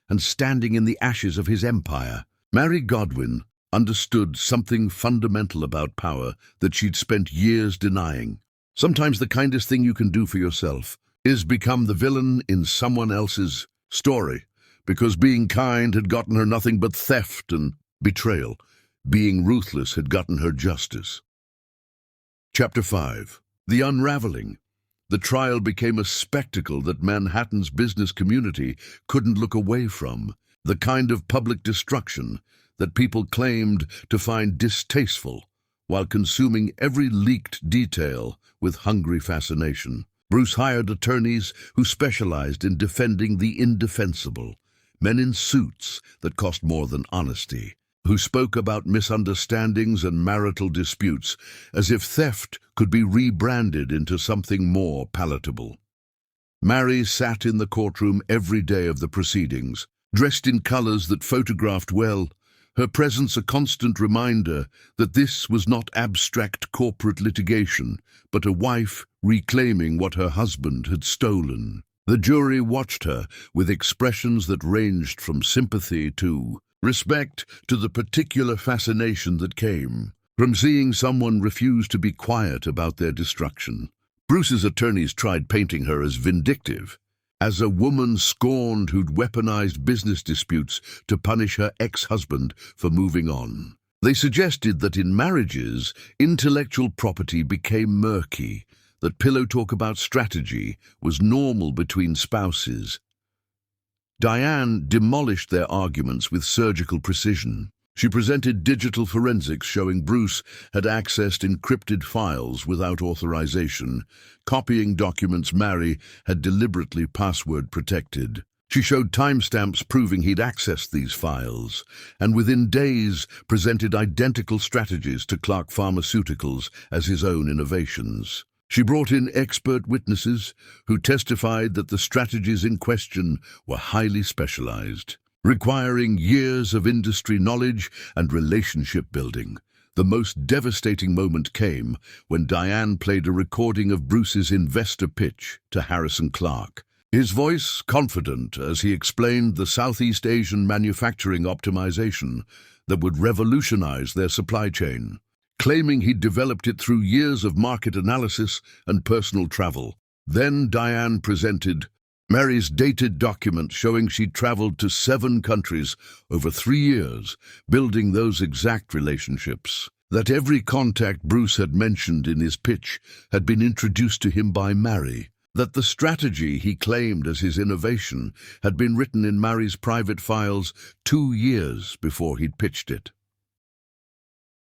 and standing in the ashes of his empire, Mary Godwin understood something fundamental about power that she'd spent years denying. Sometimes the kindest thing you can do for yourself is become the villain in someone else's story, because being kind had gotten her nothing but theft and betrayal. Being ruthless had gotten her justice. Chapter 5. The Unraveling. The trial became a spectacle that Manhattan's business community couldn't look away from, the kind of public destruction that people claimed to find distasteful while consuming every leaked detail with hungry fascination. Bruce hired attorneys who specialized in defending the indefensible, men in suits that cost more than honesty, who spoke about misunderstandings and marital disputes as if theft could be rebranded into something more palatable. Mary sat in the courtroom every day of the proceedings, dressed in colors that photographed well, her presence a constant reminder that this was not abstract corporate litigation, but a wife reclaiming what her husband had stolen. The jury watched her with expressions that ranged from sympathy to respect to the particular fascination that came from seeing someone refuse to be quiet about their destruction. Bruce's attorneys tried painting her as vindictive, as a woman scorned who'd weaponized business disputes to punish her ex-husband for moving on. They suggested that in marriages, intellectual property became murky, that pillow talk about strategy was normal between spouses. Diane demolished their arguments with surgical precision. She presented digital forensics showing Bruce had accessed encrypted files without authorization, copying documents Mary had deliberately password protected. She showed timestamps proving he'd accessed these files, and within days presented identical strategies to Clark Pharmaceuticals as his own innovations. She brought in expert witnesses who testified that the strategies in question were highly specialized, requiring years of industry knowledge and relationship building. The most devastating moment came when Diane played a recording of Bruce's investor pitch to Harrison Clark. His voice confident as he explained the Southeast Asian manufacturing optimization that would revolutionize their supply chain, claiming he'd developed it through years of market analysis and personal travel. Then Diane presented Mary's dated documents showing she'd traveled to 7 countries over 3 years, building those exact relationships. That every contact Bruce had mentioned in his pitch had been introduced to him by Mary. That the strategy he claimed as his innovation had been written in Mary's private files 2 years before he'd pitched it.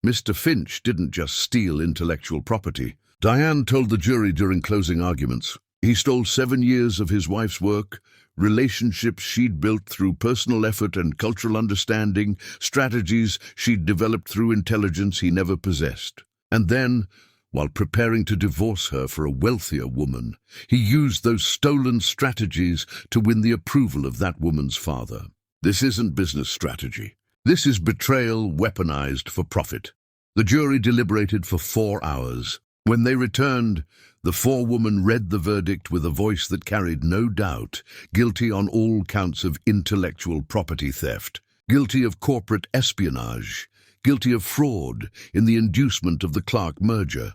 Mr. Finch didn't just steal intellectual property. Diane told the jury during closing arguments. He stole 7 years of his wife's work, relationships she'd built through personal effort and cultural understanding, strategies she'd developed through intelligence he never possessed. And then, while preparing to divorce her for a wealthier woman, he used those stolen strategies to win the approval of that woman's father. This isn't business strategy. This is betrayal weaponized for profit. The jury deliberated for 4 hours. When they returned, the forewoman read the verdict with a voice that carried no doubt, guilty on all counts of intellectual property theft, guilty of corporate espionage, guilty of fraud in the inducement of the Clark merger.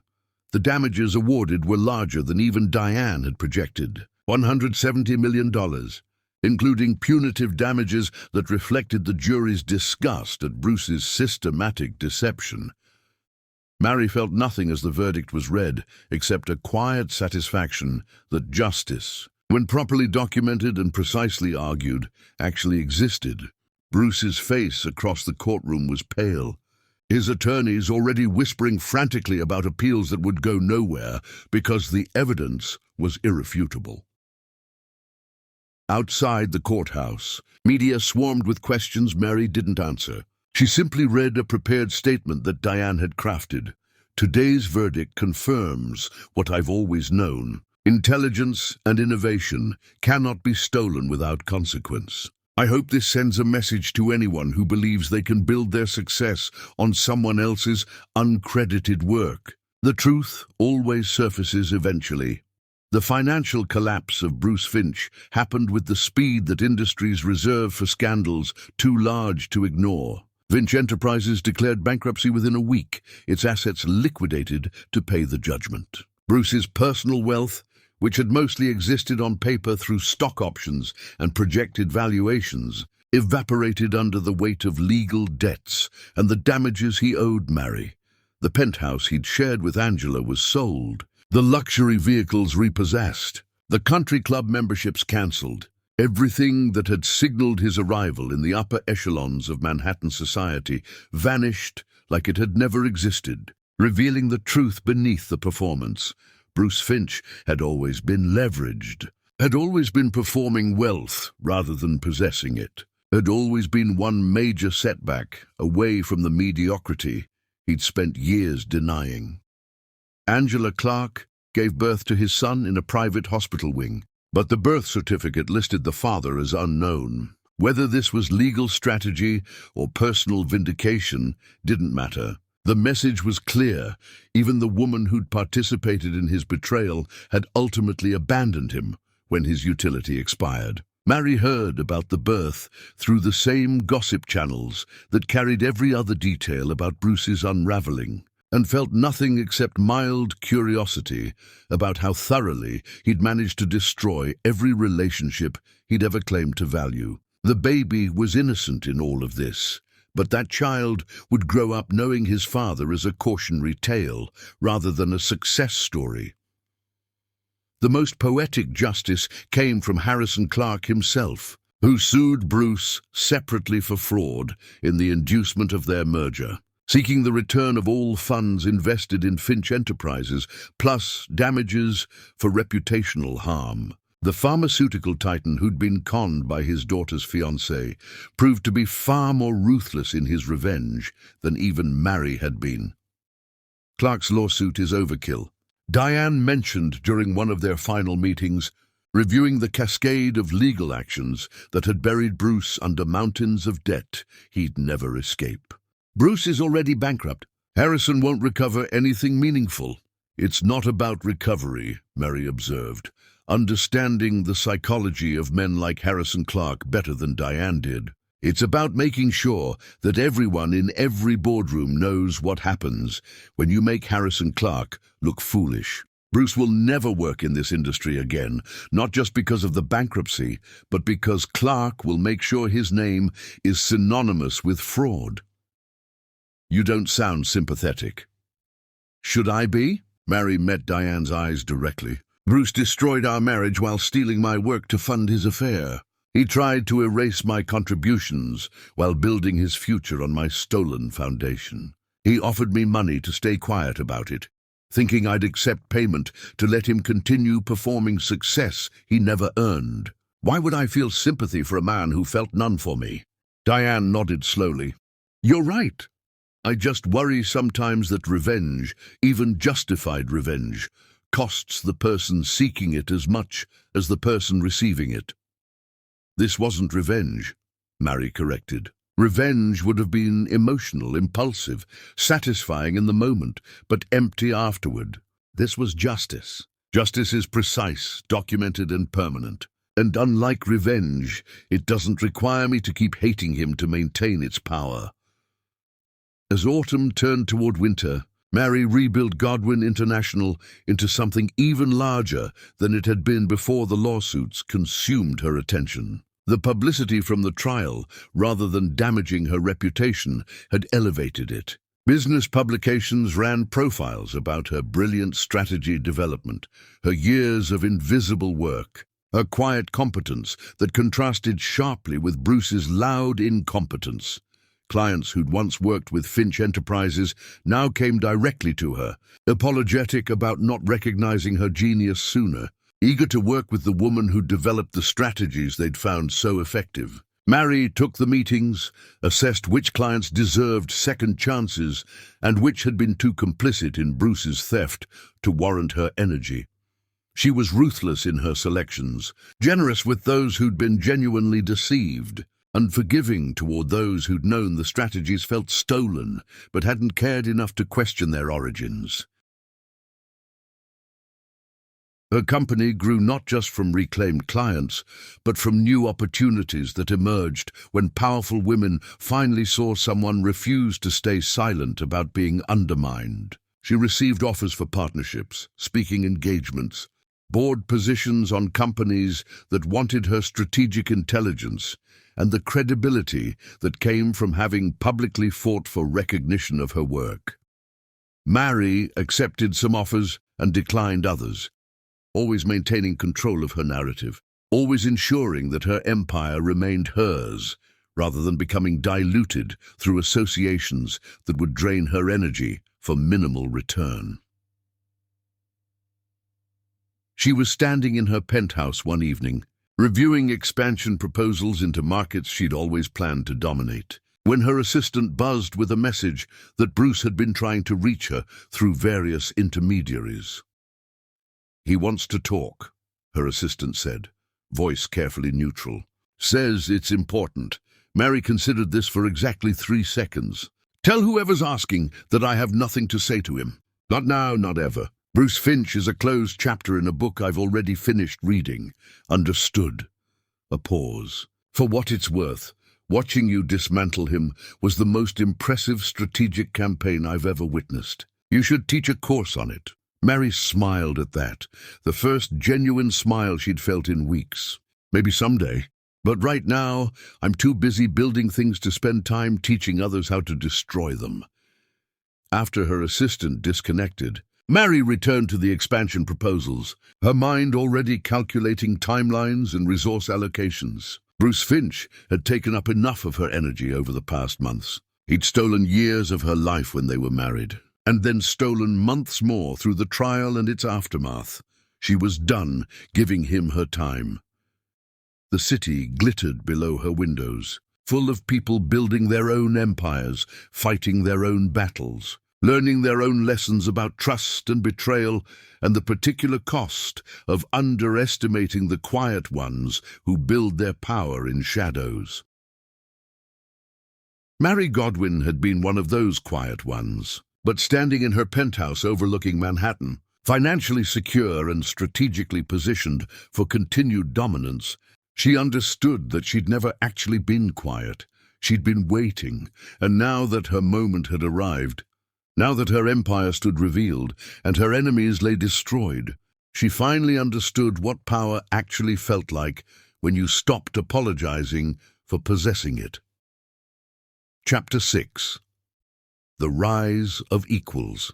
The damages awarded were larger than even Diane had projected, $170 million. including punitive damages that reflected the jury's disgust at Bruce's systematic deception. Mary felt nothing as the verdict was read, except a quiet satisfaction that justice, when properly documented and precisely argued, actually existed. Bruce's face across the courtroom was pale, his attorneys already whispering frantically about appeals that would go nowhere because the evidence was irrefutable. Outside the courthouse, media swarmed with questions Mary didn't answer. She simply read a prepared statement that Diane had crafted. Today's verdict confirms what I've always known. Intelligence and innovation cannot be stolen without consequence. I hope this sends a message to anyone who believes they can build their success on someone else's uncredited work. The truth always surfaces eventually. The financial collapse of Bruce Finch happened with the speed that industries reserve for scandals too large to ignore. Finch Enterprises declared bankruptcy within a week, its assets liquidated to pay the judgment. Bruce's personal wealth, which had mostly existed on paper through stock options and projected valuations, evaporated under the weight of legal debts and the damages he owed Mary. The penthouse he'd shared with Angela was sold, the luxury vehicles repossessed, the country club memberships cancelled. Everything that had signaled his arrival in the upper echelons of Manhattan society vanished like it had never existed, revealing the truth beneath the performance. Bruce Finch had always been leveraged, had always been performing wealth rather than possessing it, had always been one major setback away from the mediocrity he'd spent years denying. Angela Clark gave birth to his son in a private hospital wing, but the birth certificate listed the father as unknown. Whether this was legal strategy or personal vindication didn't matter. The message was clear. Even the woman who'd participated in his betrayal had ultimately abandoned him when his utility expired. Mary heard about the birth through the same gossip channels that carried every other detail about Bruce's unraveling, and felt nothing except mild curiosity about how thoroughly he'd managed to destroy every relationship he'd ever claimed to value. The baby was innocent in all of this, but that child would grow up knowing his father as a cautionary tale rather than a success story. The most poetic justice came from Harrison Clark himself, who sued Bruce separately for fraud in the inducement of their merger, seeking the return of all funds invested in Finch Enterprises, plus damages for reputational harm. The pharmaceutical titan who'd been conned by his daughter's fiancé proved to be far more ruthless in his revenge than even Mary had been. Clark's lawsuit is overkill. Diane mentioned during one of their final meetings, reviewing the cascade of legal actions that had buried Bruce under mountains of debt he'd never escape. Bruce is already bankrupt. Harrison won't recover anything meaningful. It's not about recovery, Mary observed, understanding the psychology of men like Harrison Clark better than Diane did. It's about making sure that everyone in every boardroom knows what happens when you make Harrison Clark look foolish. Bruce will never work in this industry again, not just because of the bankruptcy, but because Clark will make sure his name is synonymous with fraud. You don't sound sympathetic. Should I be? Mary met Diane's eyes directly. Bruce destroyed our marriage while stealing my work to fund his affair. He tried to erase my contributions while building his future on my stolen foundation. He offered me money to stay quiet about it, thinking I'd accept payment to let him continue performing success he never earned. Why would I feel sympathy for a man who felt none for me? Diane nodded slowly. You're right. I just worry sometimes that revenge, even justified revenge, costs the person seeking it as much as the person receiving it. This wasn't revenge, Mary corrected. Revenge would have been emotional, impulsive, satisfying in the moment, but empty afterward. This was justice. Justice is precise, documented, and permanent. And unlike revenge, it doesn't require me to keep hating him to maintain its power. As autumn turned toward winter, Mary rebuilt Godwin International into something even larger than it had been before the lawsuits consumed her attention. The publicity from the trial, rather than damaging her reputation, had elevated it. Business publications ran profiles about her brilliant strategy development, her years of invisible work, her quiet competence that contrasted sharply with Bruce's loud incompetence. Clients who'd once worked with Finch Enterprises now came directly to her, apologetic about not recognizing her genius sooner, eager to work with the woman who'd developed the strategies they'd found so effective. Mary took the meetings, assessed which clients deserved second chances and which had been too complicit in Bruce's theft to warrant her energy. She was ruthless in her selections, generous with those who'd been genuinely deceived, unforgiving toward those who'd known the strategies felt stolen but hadn't cared enough to question their origins. Her company grew not just from reclaimed clients, but from new opportunities that emerged when powerful women finally saw someone refuse to stay silent about being undermined. She received offers for partnerships, speaking engagements, board positions on companies that wanted her strategic intelligence, and the credibility that came from having publicly fought for recognition of her work. Mary accepted some offers and declined others, always maintaining control of her narrative, always ensuring that her empire remained hers, rather than becoming diluted through associations that would drain her energy for minimal return. She was standing in her penthouse one evening, reviewing expansion proposals into markets she'd always planned to dominate, when her assistant buzzed with a message that Bruce had been trying to reach her through various intermediaries. "He wants to talk," her assistant said, voice carefully neutral. "Says it's important." Mary considered this for exactly 3 seconds. "Tell whoever's asking that I have nothing to say to him. Not now, not ever. Bruce Finch is a closed chapter in a book I've already finished reading. Understood." A pause. "For what it's worth, watching you dismantle him was the most impressive strategic campaign I've ever witnessed. You should teach a course on it." Mary smiled at that, the first genuine smile she'd felt in weeks. "Maybe someday. But right now, I'm too busy building things to spend time teaching others how to destroy them." After her assistant disconnected, Mary returned to the expansion proposals, her mind already calculating timelines and resource allocations. Bruce Finch had taken up enough of her energy over the past months. He'd stolen years of her life when they were married, and then stolen months more through the trial and its aftermath. She was done giving him her time. The city glittered below her windows, full of people building their own empires, fighting their own battles, learning their own lessons about trust and betrayal and the particular cost of underestimating the quiet ones who build their power in shadows. Mary Godwin had been one of those quiet ones. But standing in her penthouse overlooking Manhattan, financially secure and strategically positioned for continued dominance, she understood that she'd never actually been quiet. She'd been waiting, and now that her moment had arrived, now that her empire stood revealed and her enemies lay destroyed, she finally understood what power actually felt like when you stopped apologizing for possessing it. Chapter 6. The Rise of Equals.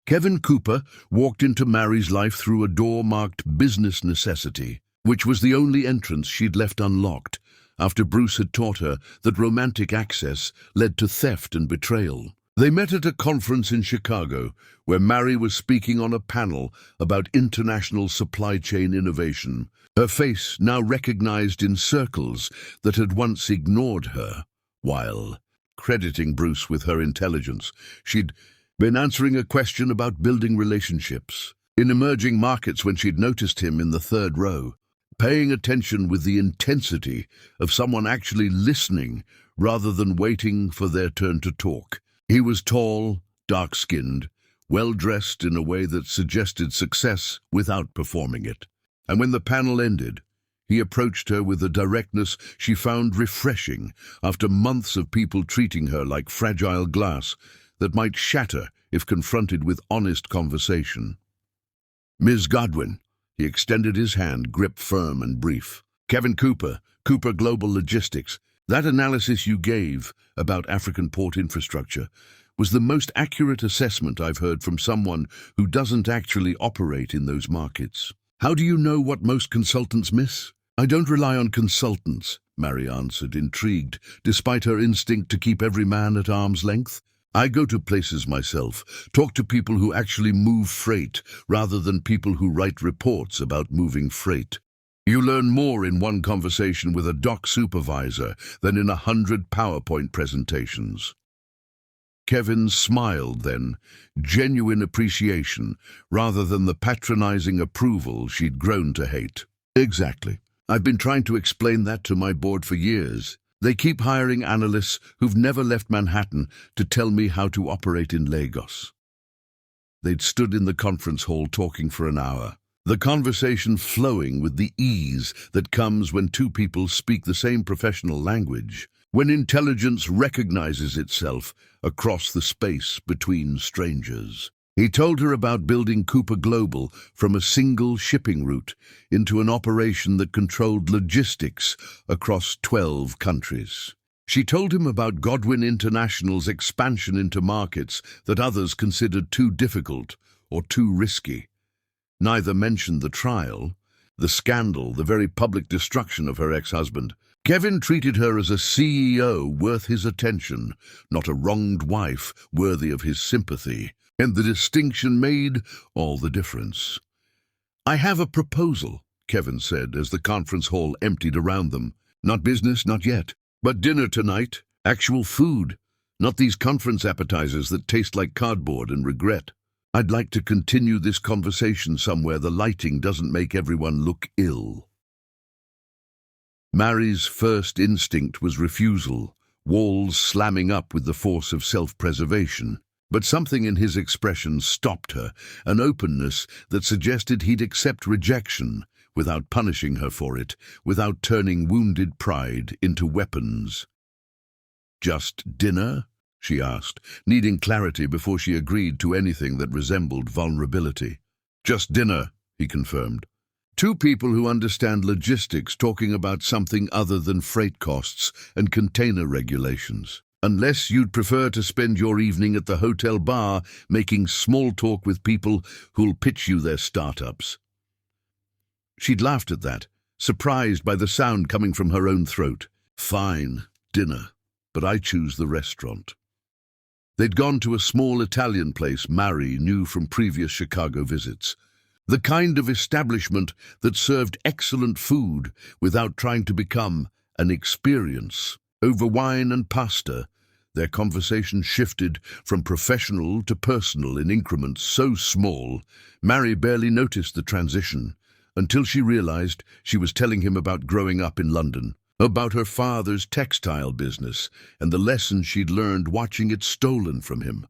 Kevin Cooper walked into Mary's life through a door marked business necessity, which was the only entrance she'd left unlocked after Bruce had taught her that romantic access led to theft and betrayal. They met at a conference in Chicago, where Mary was speaking on a panel about international supply chain innovation, her face now recognized in circles that had once ignored her, while crediting Bruce with her intelligence. She'd been answering a question about building relationships in emerging markets when she'd noticed him in the 3rd row, paying attention with the intensity of someone actually listening rather than waiting for their turn to talk. He was tall, dark-skinned, well-dressed in a way that suggested success without performing it. And when the panel ended, he approached her with a directness she found refreshing after months of people treating her like fragile glass that might shatter if confronted with honest conversation. "Ms. Godwin," he extended his hand, grip firm and brief. Kevin Cooper, Cooper Global Logistics. That analysis you gave about African port infrastructure was the most accurate assessment I've heard from someone who doesn't actually operate in those markets. How do you know what most consultants miss? I don't rely on consultants, Mary answered, intrigued, despite her instinct to keep every man at arm's length. I go to places myself, talk to people who actually move freight, rather than people who write reports about moving freight. You learn more in one conversation with a dock supervisor than in 100 PowerPoint presentations. Kevin smiled then, genuine appreciation, rather than the patronizing approval she'd grown to hate. Exactly. I've been trying to explain that to my board for years. They keep hiring analysts who've never left Manhattan to tell me how to operate in Lagos. They'd stood in the conference hall talking for an hour, the conversation flowing with the ease that comes when two people speak the same professional language, when intelligence recognizes itself across the space between strangers. He told her about building Cooper Global from a single shipping route into an operation that controlled logistics across 12 countries. She told him about Godwin International's expansion into markets that others considered too difficult or too risky. Neither mentioned the trial, the scandal, the very public destruction of her ex-husband. Kevin treated her as a CEO worth his attention, not a wronged wife worthy of his sympathy. And the distinction made all the difference. I have a proposal, Kevin said as the conference hall emptied around them. Not business, not yet. But dinner tonight, actual food, not these conference appetizers that taste like cardboard and regret. I'd like to continue this conversation somewhere the lighting doesn't make everyone look ill. Mary's first instinct was refusal, walls slamming up with the force of self-preservation. But something in his expression stopped her, an openness that suggested he'd accept rejection without punishing her for it, without turning wounded pride into weapons. Just dinner? She asked, needing clarity before she agreed to anything that resembled vulnerability. Just dinner, he confirmed. Two people who understand logistics talking about something other than freight costs and container regulations. Unless you'd prefer to spend your evening at the hotel bar making small talk with people who'll pitch you their startups. She'd laughed at that, surprised by the sound coming from her own throat. Fine, dinner, but I choose the restaurant. They'd gone to a small Italian place Mary knew from previous Chicago visits. The kind of establishment that served excellent food without trying to become an experience. Over wine and pasta, their conversation shifted from professional to personal in increments so small, Mary barely noticed the transition, until she realized she was telling him about growing up in London, about her father's textile business and the lessons she'd learned watching it stolen from him.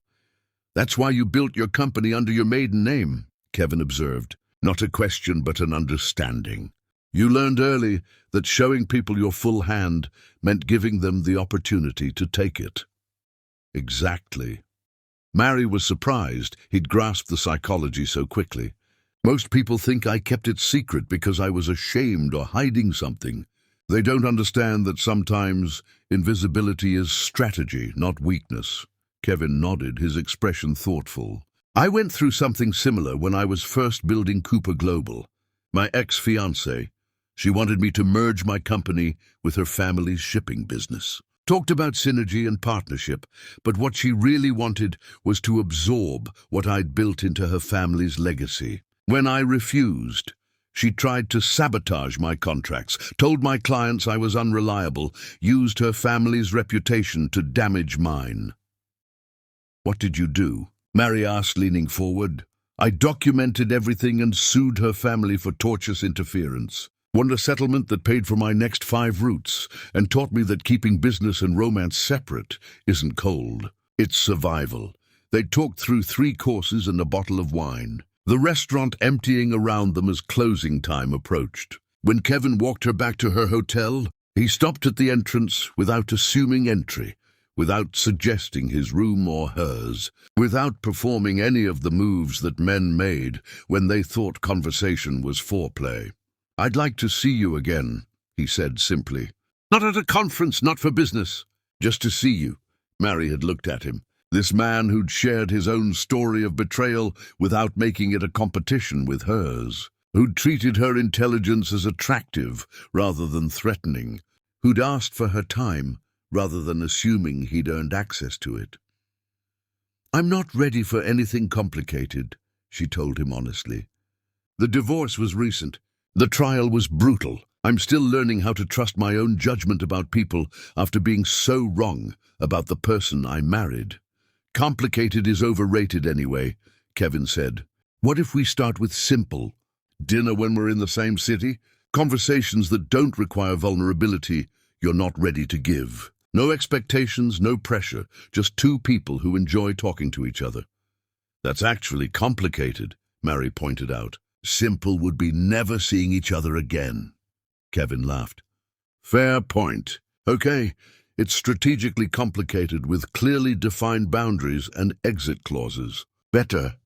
That's why you built your company under your maiden name, Kevin observed. Not a question, but an understanding. You learned early that showing people your full hand meant giving them the opportunity to take it. Exactly. Mary was surprised he'd grasped the psychology so quickly. Most people think I kept it secret because I was ashamed or hiding something. They don't understand that sometimes invisibility is strategy, not weakness. Kevin nodded, his expression thoughtful. I went through something similar when I was first building Cooper Global. My ex-fiancée, she wanted me to merge my company with her family's shipping business. Talked about synergy and partnership, but what she really wanted was to absorb what I'd built into her family's legacy. When I refused, she tried to sabotage my contracts, told my clients I was unreliable, used her family's reputation to damage mine. What did you do? Mary asked, leaning forward. I documented everything and sued her family for tortious interference. Won a settlement that paid for my next 5 routes and taught me that keeping business and romance separate isn't cold. It's survival. They talked through 3 courses and a bottle of wine, the restaurant emptying around them as closing time approached. When Kevin walked her back to her hotel, he stopped at the entrance without assuming entry, without suggesting his room or hers, without performing any of the moves that men made when they thought conversation was foreplay. I'd like to see you again, he said simply. Not at a conference, not for business. Just to see you. Mary had looked at him. This man who'd shared his own story of betrayal without making it a competition with hers. Who'd treated her intelligence as attractive rather than threatening. Who'd asked for her time rather than assuming he'd earned access to it. I'm not ready for anything complicated, she told him honestly. The divorce was recent. The trial was brutal. I'm still learning how to trust my own judgment about people after being so wrong about the person I married. Complicated is overrated anyway, Kevin said. What if we start with simple? Dinner when we're in the same city? Conversations that don't require vulnerability you're not ready to give. No expectations, no pressure, just two people who enjoy talking to each other. That's actually complicated, Mary pointed out. Simple would be never seeing each other again. Kevin laughed. Fair point. Okay, it's strategically complicated with clearly defined boundaries and exit clauses. Better,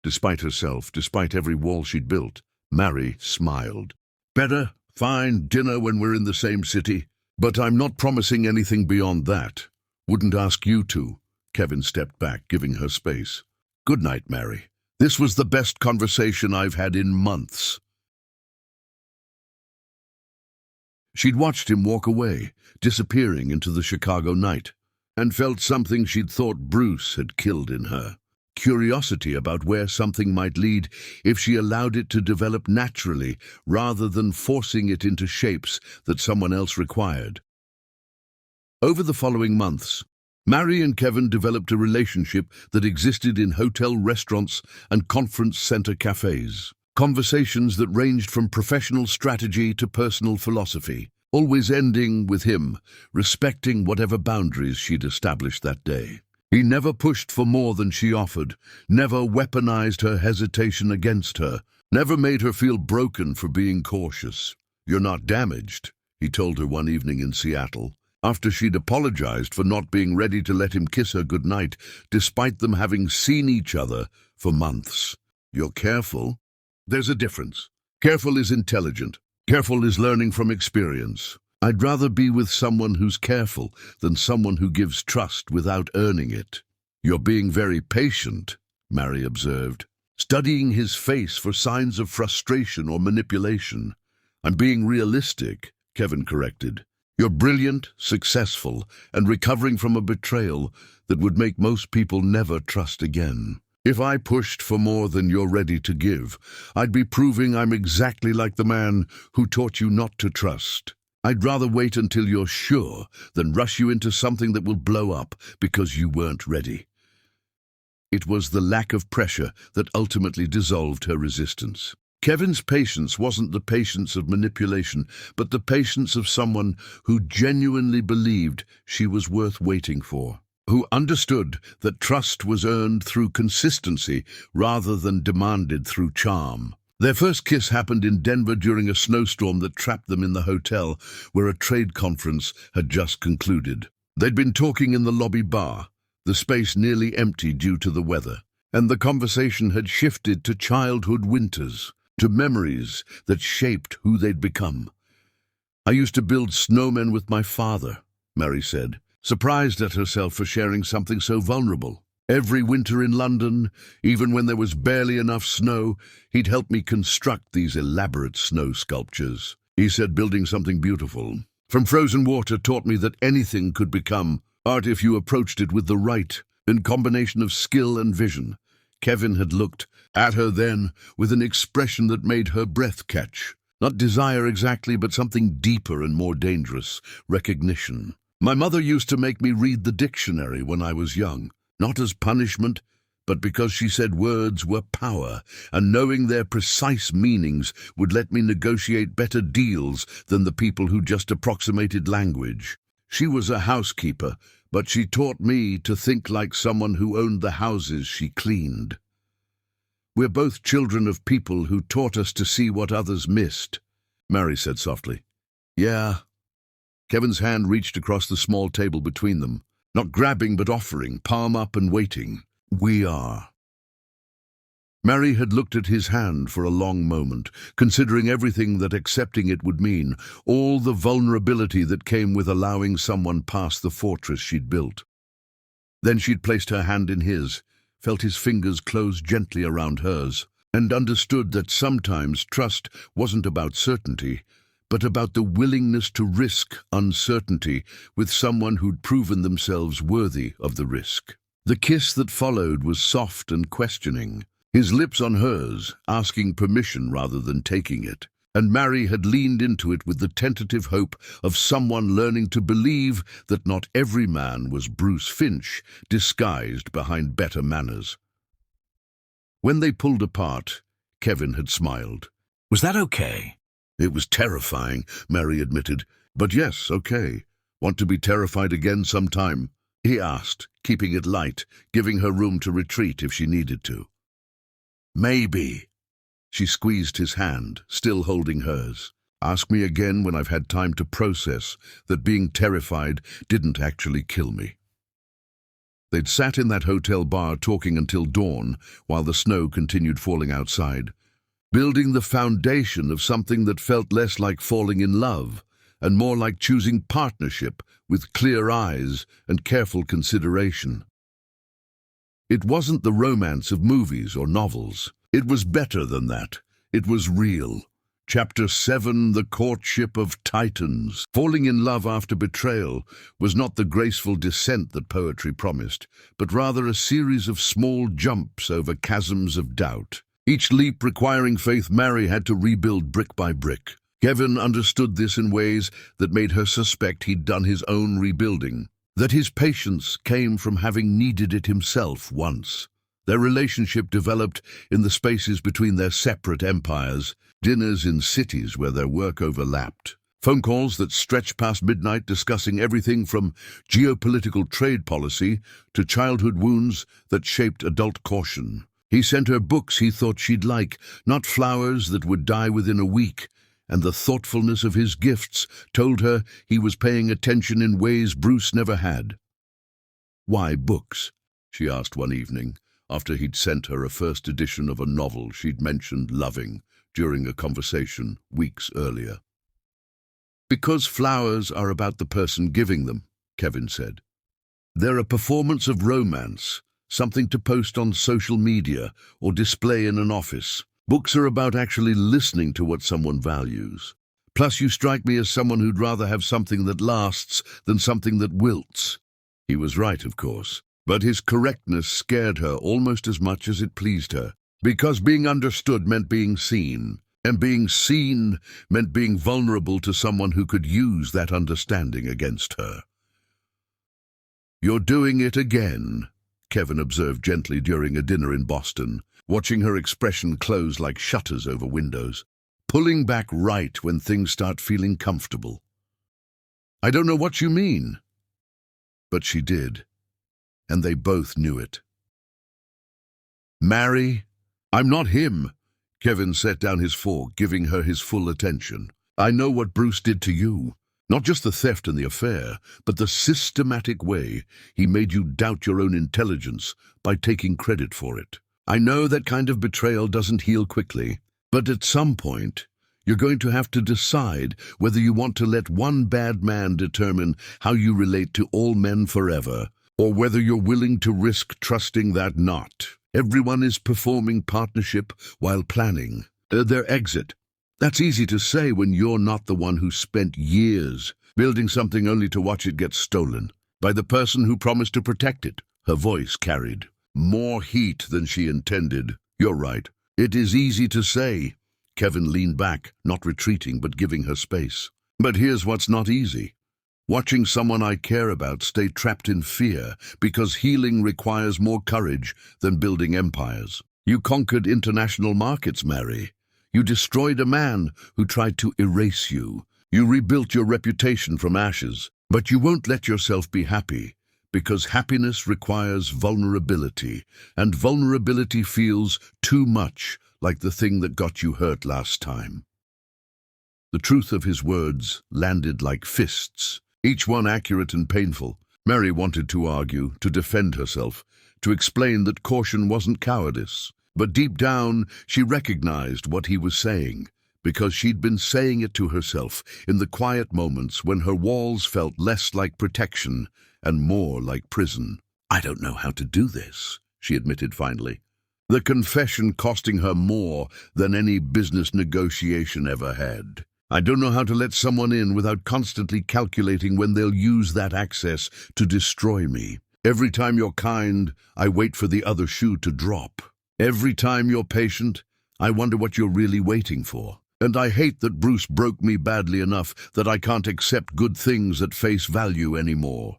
despite herself, despite every wall she'd built, Mary smiled. Better, fine, dinner when we're in the same city. But I'm not promising anything beyond that. Wouldn't ask you to. Kevin stepped back, giving her space. Good night, Mary. This was the best conversation I've had in months. She'd watched him walk away, disappearing into the Chicago night, and felt something she'd thought Bruce had killed in her. Curiosity about where something might lead if she allowed it to develop naturally rather than forcing it into shapes that someone else required. Over the following months, Mary and Kevin developed a relationship that existed in hotel restaurants and conference center cafes. Conversations that ranged from professional strategy to personal philosophy, always ending with him respecting whatever boundaries she'd established that day. He never pushed for more than she offered, never weaponized her hesitation against her, never made her feel broken for being cautious. You're not damaged, he told her one evening in Seattle, after she'd apologized for not being ready to let him kiss her goodnight, despite them having seen each other for months. You're careful. There's a difference. Careful is intelligent. Careful is learning from experience. I'd rather be with someone who's careful than someone who gives trust without earning it. You're being very patient, Mary observed, studying his face for signs of frustration or manipulation. I'm being realistic, Kevin corrected. You're brilliant, successful, and recovering from a betrayal that would make most people never trust again. If I pushed for more than you're ready to give, I'd be proving I'm exactly like the man who taught you not to trust. I'd rather wait until you're sure than rush you into something that will blow up because you weren't ready. It was the lack of pressure that ultimately dissolved her resistance. Kevin's patience wasn't the patience of manipulation, but the patience of someone who genuinely believed she was worth waiting for, who understood that trust was earned through consistency rather than demanded through charm. Their first kiss happened in Denver during a snowstorm that trapped them in the hotel where a trade conference had just concluded. They'd been talking in the lobby bar, the space nearly empty due to the weather, and the conversation had shifted to childhood winters, to memories that shaped who they'd become. I used to build snowmen with my father, Mary said, surprised at herself for sharing something so vulnerable. Every winter in London, even when there was barely enough snow, he'd help me construct these elaborate snow sculptures. He said building something beautiful from frozen water taught me that anything could become art if you approached it with the right combination of skill and vision. Kevin had looked at her then with an expression that made her breath catch. Not desire exactly, but something deeper and more dangerous, recognition. My mother used to make me read the dictionary when I was young. Not as punishment, but because she said words were power, and knowing their precise meanings would let me negotiate better deals than the people who just approximated language. She was a housekeeper, but she taught me to think like someone who owned the houses she cleaned. We're both children of people who taught us to see what others missed, Mary said softly. Yeah. Kevin's hand reached across the small table between them. Not grabbing but offering, palm up and waiting. We are. Mary had looked at his hand for a long moment, considering everything that accepting it would mean, all the vulnerability that came with allowing someone past the fortress she'd built. Then she'd placed her hand in his, felt his fingers close gently around hers, and understood that sometimes trust wasn't about certainty, but about the willingness to risk uncertainty with someone who'd proven themselves worthy of the risk. The kiss that followed was soft and questioning, his lips on hers, asking permission rather than taking it. And Mary had leaned into it with the tentative hope of someone learning to believe that not every man was Bruce Finch, disguised behind better manners. When they pulled apart, Kevin had smiled. Was that okay? It was terrifying, Mary admitted. But yes, okay. Want to be terrified again sometime? He asked, keeping it light, giving her room to retreat if she needed to. Maybe. She squeezed his hand, still holding hers. Ask me again when I've had time to process that being terrified didn't actually kill me. They'd sat in that hotel bar talking until dawn while the snow continued falling outside, building the foundation of something that felt less like falling in love and more like choosing partnership with clear eyes and careful consideration. It wasn't the romance of movies or novels. It was better than that. It was real. Chapter 7, The Courtship of Titans. Falling in love after betrayal was not the graceful descent that poetry promised, but rather a series of small jumps over chasms of doubt. Each leap requiring faith Mary had to rebuild brick by brick. Kevin understood this in ways that made her suspect he'd done his own rebuilding, that his patience came from having needed it himself once. Their relationship developed in the spaces between their separate empires, dinners in cities where their work overlapped, phone calls that stretched past midnight discussing everything from geopolitical trade policy to childhood wounds that shaped adult caution. He sent her books he thought she'd like, not flowers that would die within a week, and the thoughtfulness of his gifts told her he was paying attention in ways Bruce never had. "Why books?" she asked one evening, after he'd sent her a first edition of a novel she'd mentioned loving during a conversation weeks earlier. "Because flowers are about the person giving them," Kevin said. "They're a performance of romance, something to post on social media or display in an office. Books are about actually listening to what someone values. Plus, you strike me as someone who'd rather have something that lasts than something that wilts." He was right, of course, but his correctness scared her almost as much as it pleased her, because being understood meant being seen, and being seen meant being vulnerable to someone who could use that understanding against her. "You're doing it again," Kevin observed gently during a dinner in Boston, watching her expression close like shutters over windows, "pulling back right when things start feeling comfortable." "I don't know what you mean." But she did, and they both knew it. "Mary, I'm not him." Kevin set down his fork, giving her his full attention. "I know what Bruce did to you. Not just the theft and the affair, but the systematic way he made you doubt your own intelligence by taking credit for it. I know that kind of betrayal doesn't heal quickly, but at some point, you're going to have to decide whether you want to let one bad man determine how you relate to all men forever, or whether you're willing to risk trusting that not everyone is performing partnership while planning their exit. That's easy to say when you're not the one who spent years building something only to watch it get stolen by the person who promised to protect it." Her voice carried more heat than she intended. "You're right. It is easy to say." Kevin leaned back, not retreating but giving her space. "But here's what's not easy. Watching someone I care about stay trapped in fear, because healing requires more courage than building empires. You conquered international markets, Mary. You destroyed a man who tried to erase you. You rebuilt your reputation from ashes. But you won't let yourself be happy, because happiness requires vulnerability, and vulnerability feels too much like the thing that got you hurt last time." The truth of his words landed like fists, each one accurate and painful. Mary wanted to argue, to defend herself, to explain that caution wasn't cowardice, But deep down, she recognized what he was saying, because she'd been saying it to herself in the quiet moments when her walls felt less like protection and more like prison. "I don't know how to do this," she admitted finally. The confession costing her more than any business negotiation ever had. "I don't know how to let someone in without constantly calculating when they'll use that access to destroy me. Every time you're kind, I wait for the other shoe to drop. Every time you're patient, I wonder what you're really waiting for. And I hate that Bruce broke me badly enough that I can't accept good things at face value anymore."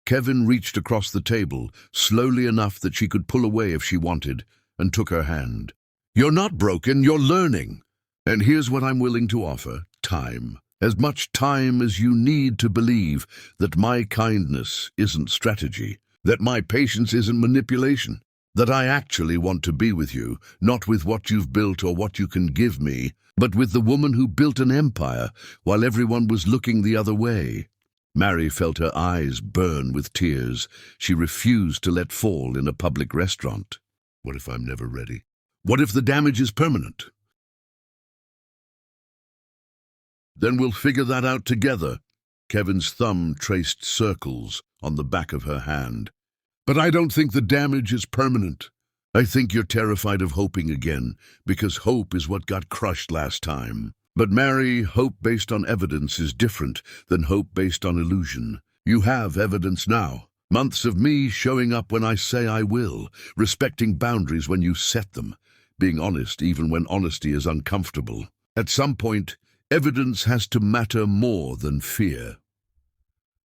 Kevin reached across the table, slowly enough that she could pull away if she wanted, and took her hand. "You're not broken, you're learning. And here's what I'm willing to offer: time. As much time as you need to believe that my kindness isn't strategy, that my patience isn't manipulation, that I actually want to be with you, not with what you've built or what you can give me, but with the woman who built an empire while everyone was looking the other way." Mary felt her eyes burn with tears she refused to let fall in a public restaurant. What if I'm never ready? What if the damage is permanent? Then we'll figure that out together. Kevin's thumb traced circles on the back of her hand. "But I don't think the damage is permanent. I think you're terrified of hoping again, because hope is what got crushed last time. But Mary, hope based on evidence is different than hope based on illusion. You have evidence now. Months of me showing up when I say I will, respecting boundaries when you set them, being honest even when honesty is uncomfortable. At some point, evidence has to matter more than fear."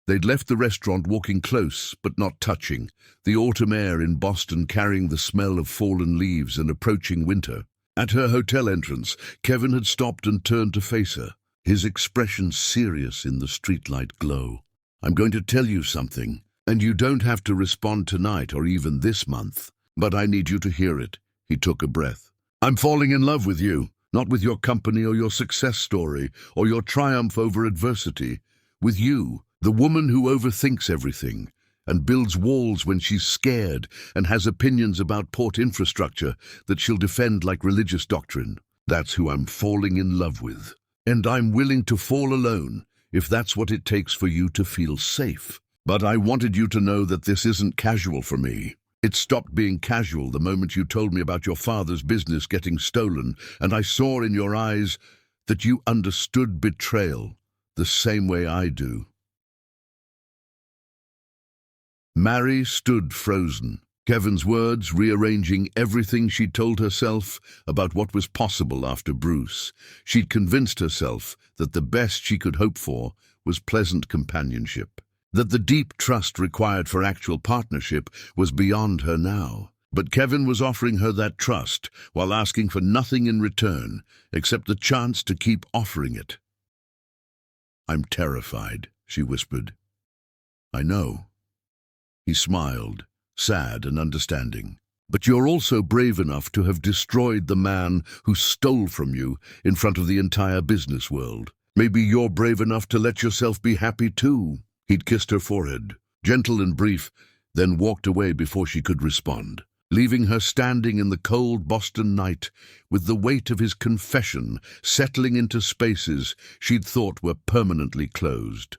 They'd left the restaurant walking close but not touching, the autumn air in Boston carrying the smell of fallen leaves and approaching winter. At her hotel entrance, Kevin had stopped and turned to face her, his expression serious in the streetlight glow. "I'm going to tell you something, and you don't have to respond tonight or even this month, but I need you to hear it." He took a breath. "I'm falling in love with you, not with your company or your success story or your triumph over adversity. With you, the woman who overthinks everything and builds walls when she's scared and has opinions about port infrastructure that she'll defend like religious doctrine. That's who I'm falling in love with. And I'm willing to fall alone if that's what it takes for you to feel safe. But I wanted you to know that this isn't casual for me. It stopped being casual the moment you told me about your father's business getting stolen, and I saw in your eyes that you understood betrayal the same way I do." Mary stood frozen, Kevin's words rearranging everything she'd told herself about what was possible after Bruce. She'd convinced herself that the best she could hope for was pleasant companionship, that the deep trust required for actual partnership was beyond her now. But Kevin was offering her that trust while asking for nothing in return except the chance to keep offering it. "I'm terrified," she whispered. "I know." He smiled, sad and understanding. "But you're also brave enough to have destroyed the man who stole from you in front of the entire business world. Maybe you're brave enough to let yourself be happy too." He'd kissed her forehead, gentle and brief, then walked away before she could respond, leaving her standing in the cold Boston night with the weight of his confession settling into spaces she'd thought were permanently closed.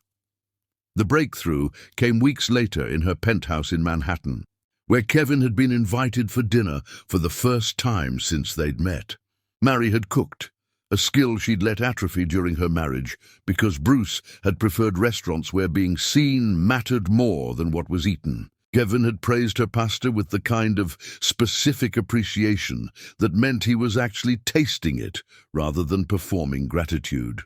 The breakthrough came weeks later in her penthouse in Manhattan, where Kevin had been invited for dinner for the first time since they'd met. Mary had cooked, a skill she'd let atrophy during her marriage because Bruce had preferred restaurants where being seen mattered more than what was eaten. Kevin had praised her pasta with the kind of specific appreciation that meant he was actually tasting it rather than performing gratitude.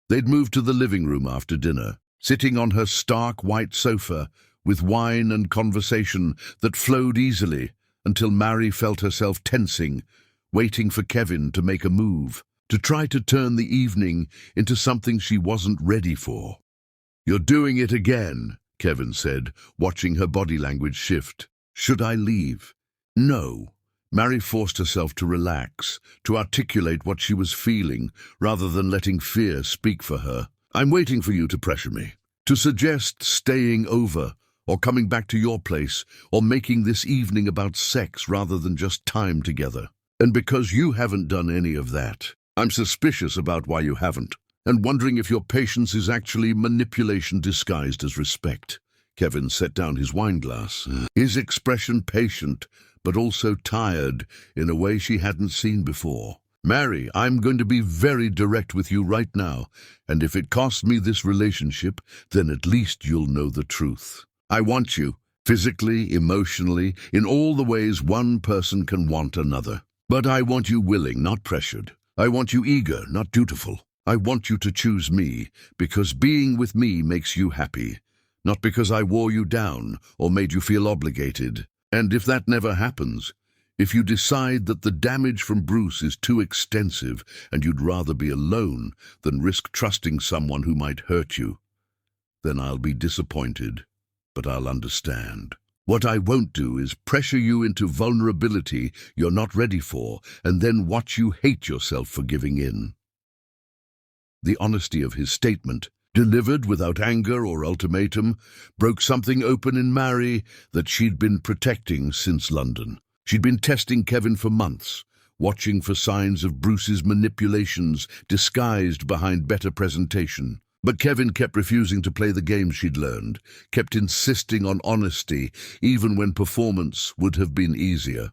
They'd moved to the living room after dinner, sitting on her stark white sofa with wine and conversation that flowed easily until Mary felt herself tensing, waiting for Kevin to make a move, to try to turn the evening into something she wasn't ready for. "You're doing it again," Kevin said, watching her body language shift. "Should I leave?" "No." Mary forced herself to relax, to articulate what she was feeling, rather than letting fear speak for her. "I'm waiting for you to pressure me, to suggest staying over or coming back to your place, or making this evening about sex rather than just time together. And because you haven't done any of that, I'm suspicious about why you haven't, and wondering if your patience is actually manipulation disguised as respect." Kevin set down his wineglass, his expression patient, but also tired in a way she hadn't seen before. "Mary, I'm going to be very direct with you right now, and if it costs me this relationship, then at least you'll know the truth. I want you, physically, emotionally, in all the ways one person can want another. But I want you willing, not pressured. I want you eager, not dutiful. I want you to choose me, because being with me makes you happy, not because I wore you down or made you feel obligated. And if that never happens, if you decide that the damage from Bruce is too extensive and you'd rather be alone than risk trusting someone who might hurt you, then I'll be disappointed, but I'll understand. What I won't do is pressure you into vulnerability you're not ready for and then watch you hate yourself for giving in." The honesty of his statement, delivered without anger or ultimatum, broke something open in Mary that she'd been protecting since London. She'd been testing Kevin for months, watching for signs of Bruce's manipulations disguised behind better presentation. But Kevin kept refusing to play the games she'd learned, kept insisting on honesty, even when performance would have been easier.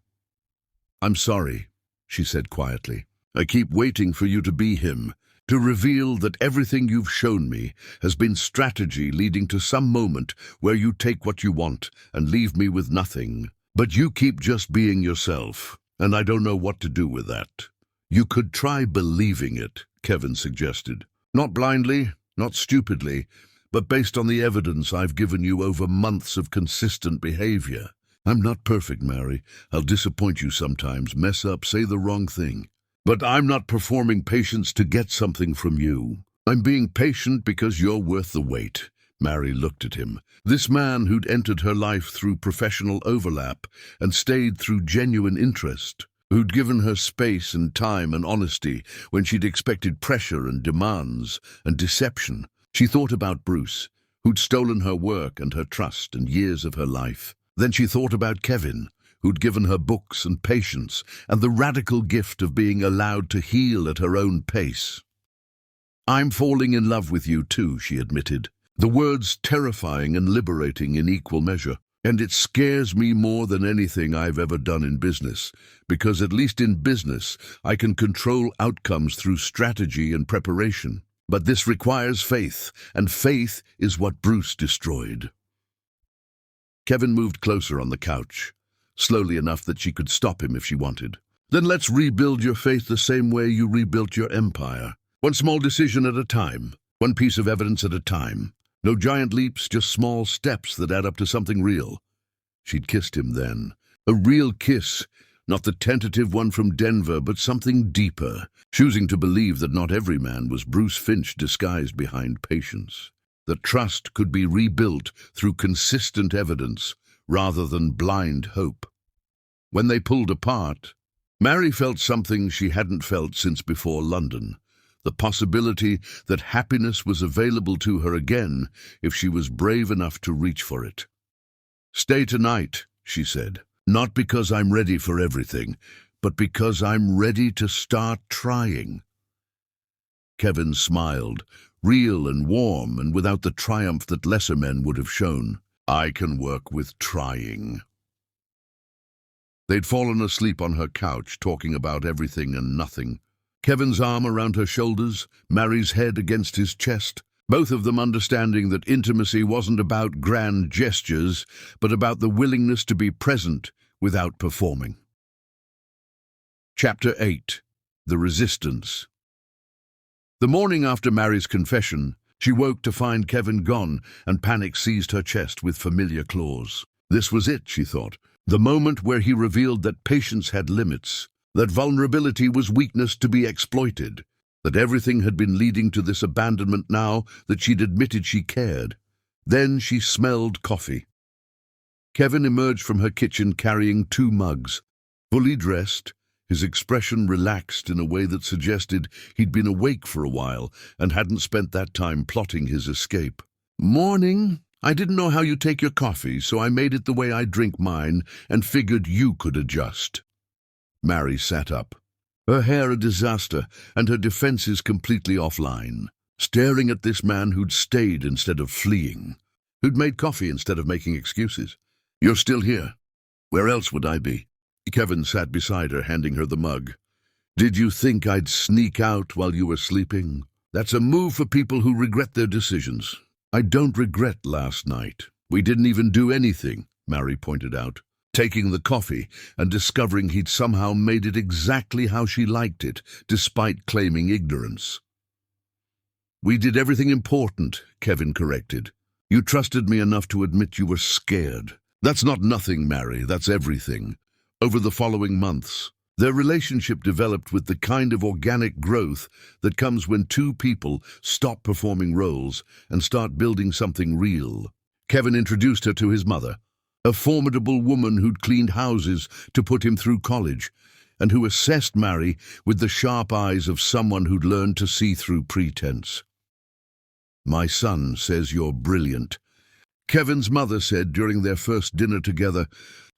"I'm sorry," she said quietly. "I keep waiting for you to be him, to reveal that everything you've shown me has been strategy leading to some moment where you take what you want and leave me with nothing. But you keep just being yourself, and I don't know what to do with that." "You could try believing it," Kevin suggested. "Not blindly, not stupidly, but based on the evidence I've given you over months of consistent behavior. I'm not perfect, Mary. I'll disappoint you sometimes, mess up, say the wrong thing. But I'm not performing patience to get something from you. I'm being patient because you're worth the wait." Mary looked at him. This man who'd entered her life through professional overlap and stayed through genuine interest, who'd given her space and time and honesty when she'd expected pressure and demands and deception. She thought about Bruce, who'd stolen her work and her trust and years of her life. Then she thought about Kevin, who'd given her books and patience and the radical gift of being allowed to heal at her own pace. "I'm falling in love with you too," she admitted, the words terrifying and liberating in equal measure. "And it scares me more than anything I've ever done in business, because at least in business I can control outcomes through strategy and preparation. But this requires faith, and faith is what Bruce destroyed." Kevin moved closer on the couch, slowly enough that she could stop him if she wanted. "Then let's rebuild your faith the same way you rebuilt your empire. One small decision at a time, one piece of evidence at a time. No giant leaps, just small steps that add up to something real." She'd kissed him then. A real kiss, not the tentative one from Denver, but something deeper, choosing to believe that not every man was Bruce Finch disguised behind patience. That trust could be rebuilt through consistent evidence rather than blind hope. When they pulled apart, Mary felt something she hadn't felt since before London. The possibility that happiness was available to her again if she was brave enough to reach for it. "Stay tonight," she said, "not because I'm ready for everything, but because I'm ready to start trying." Kevin smiled, real and warm and without the triumph that lesser men would have shown. "I can work with trying." They'd fallen asleep on her couch, talking about everything and nothing. Kevin's arm around her shoulders, Mary's head against his chest, both of them understanding that intimacy wasn't about grand gestures, but about the willingness to be present without performing. Chapter 8. The Resistance. The morning after Mary's confession, she woke to find Kevin gone, and panic seized her chest with familiar claws. This was it, she thought, the moment where he revealed that patience had limits, that vulnerability was weakness to be exploited, that everything had been leading to this abandonment now that she'd admitted she cared. Then she smelled coffee. Kevin emerged from her kitchen carrying 2 mugs. Fully dressed, his expression relaxed in a way that suggested he'd been awake for a while and hadn't spent that time plotting his escape. "Morning," I didn't know how you take your coffee, so I made it the way I drink mine and figured you could adjust. Mary sat up, her hair a disaster and her defenses completely offline, staring at this man who'd stayed instead of fleeing, who'd made coffee instead of making excuses. You're still here. Where else would I be? Kevin sat beside her, handing her the mug. Did you think I'd sneak out while you were sleeping? That's a move for people who regret their decisions. I don't regret last night. We didn't even do anything, Mary pointed out, taking the coffee and discovering he'd somehow made it exactly how she liked it, despite claiming ignorance. We did everything important, Kevin corrected. You trusted me enough to admit you were scared. That's not nothing, Mary, that's everything. Over the following months, their relationship developed with the kind of organic growth that comes when two people stop performing roles and start building something real. Kevin introduced her to his mother, a formidable woman who'd cleaned houses to put him through college, and who assessed Mary with the sharp eyes of someone who'd learned to see through pretense. My son says you're brilliant, Kevin's mother said during their first dinner together,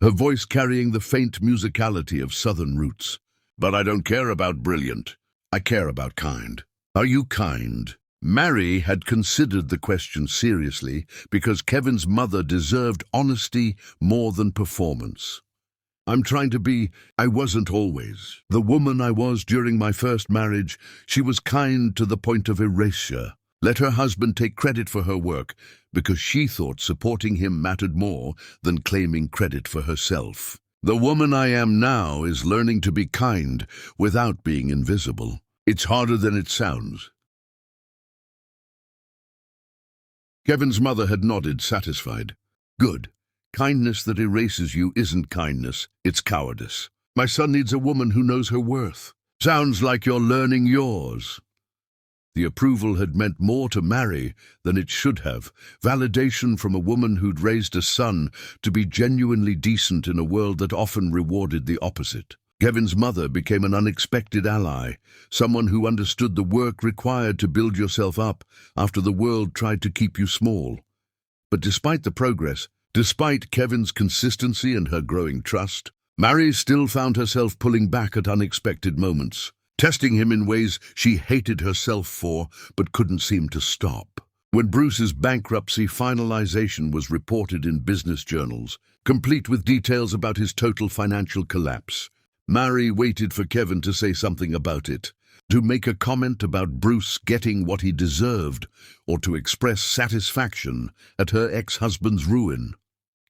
her voice carrying the faint musicality of southern roots. But I don't care about brilliant. I care about kind. Are you kind? Mary had considered the question seriously because Kevin's mother deserved honesty more than performance. I'm trying to be. I wasn't always. The woman I was during my first marriage, she was kind to the point of erasure. Let her husband take credit for her work because she thought supporting him mattered more than claiming credit for herself. The woman I am now is learning to be kind without being invisible. It's harder than it sounds. Kevin's mother had nodded, satisfied. Good. Kindness that erases you isn't kindness, it's cowardice. My son needs a woman who knows her worth. Sounds like you're learning yours. The approval had meant more to Mary than it should have. Validation from a woman who'd raised a son to be genuinely decent in a world that often rewarded the opposite. Kevin's mother became an unexpected ally, someone who understood the work required to build yourself up after the world tried to keep you small. But despite the progress, despite Kevin's consistency and her growing trust, Mary still found herself pulling back at unexpected moments, testing him in ways she hated herself for but couldn't seem to stop. When Bruce's bankruptcy finalization was reported in business journals, complete with details about his total financial collapse, Mary waited for Kevin to say something about it, to make a comment about Bruce getting what he deserved, or to express satisfaction at her ex-husband's ruin.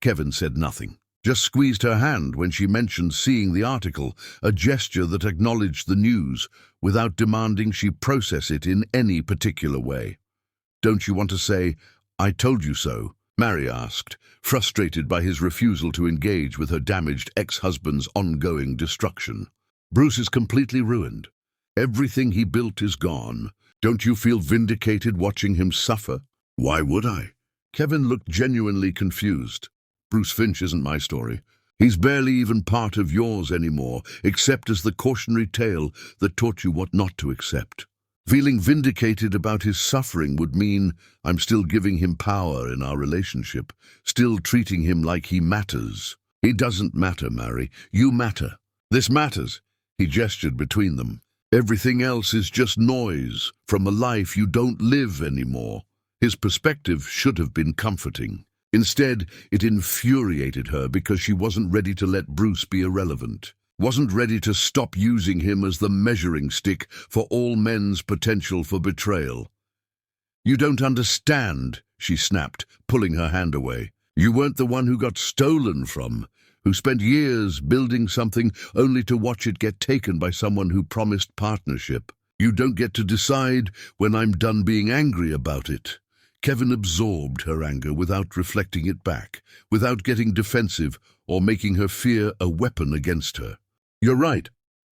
Kevin said nothing. Just squeezed her hand when she mentioned seeing the article, a gesture that acknowledged the news without demanding she process it in any particular way. Don't you want to say, I told you so? Mary asked, frustrated by his refusal to engage with her damaged ex-husband's ongoing destruction. Bruce is completely ruined. Everything he built is gone. Don't you feel vindicated watching him suffer? Why would I? Kevin looked genuinely confused. Bruce Finch isn't my story. He's barely even part of yours anymore, except as the cautionary tale that taught you what not to accept. Feeling vindicated about his suffering would mean I'm still giving him power in our relationship, still treating him like he matters. He doesn't matter, Mary. You matter. This matters. He gestured between them. Everything else is just noise from a life you don't live anymore. His perspective should have been comforting. Instead, it infuriated her because she wasn't ready to let Bruce be irrelevant, wasn't ready to stop using him as the measuring stick for all men's potential for betrayal. You don't understand, she snapped, pulling her hand away. You weren't the one who got stolen from, who spent years building something only to watch it get taken by someone who promised partnership. You don't get to decide when I'm done being angry about it. Kevin absorbed her anger without reflecting it back, without getting defensive or making her fear a weapon against her. You're right.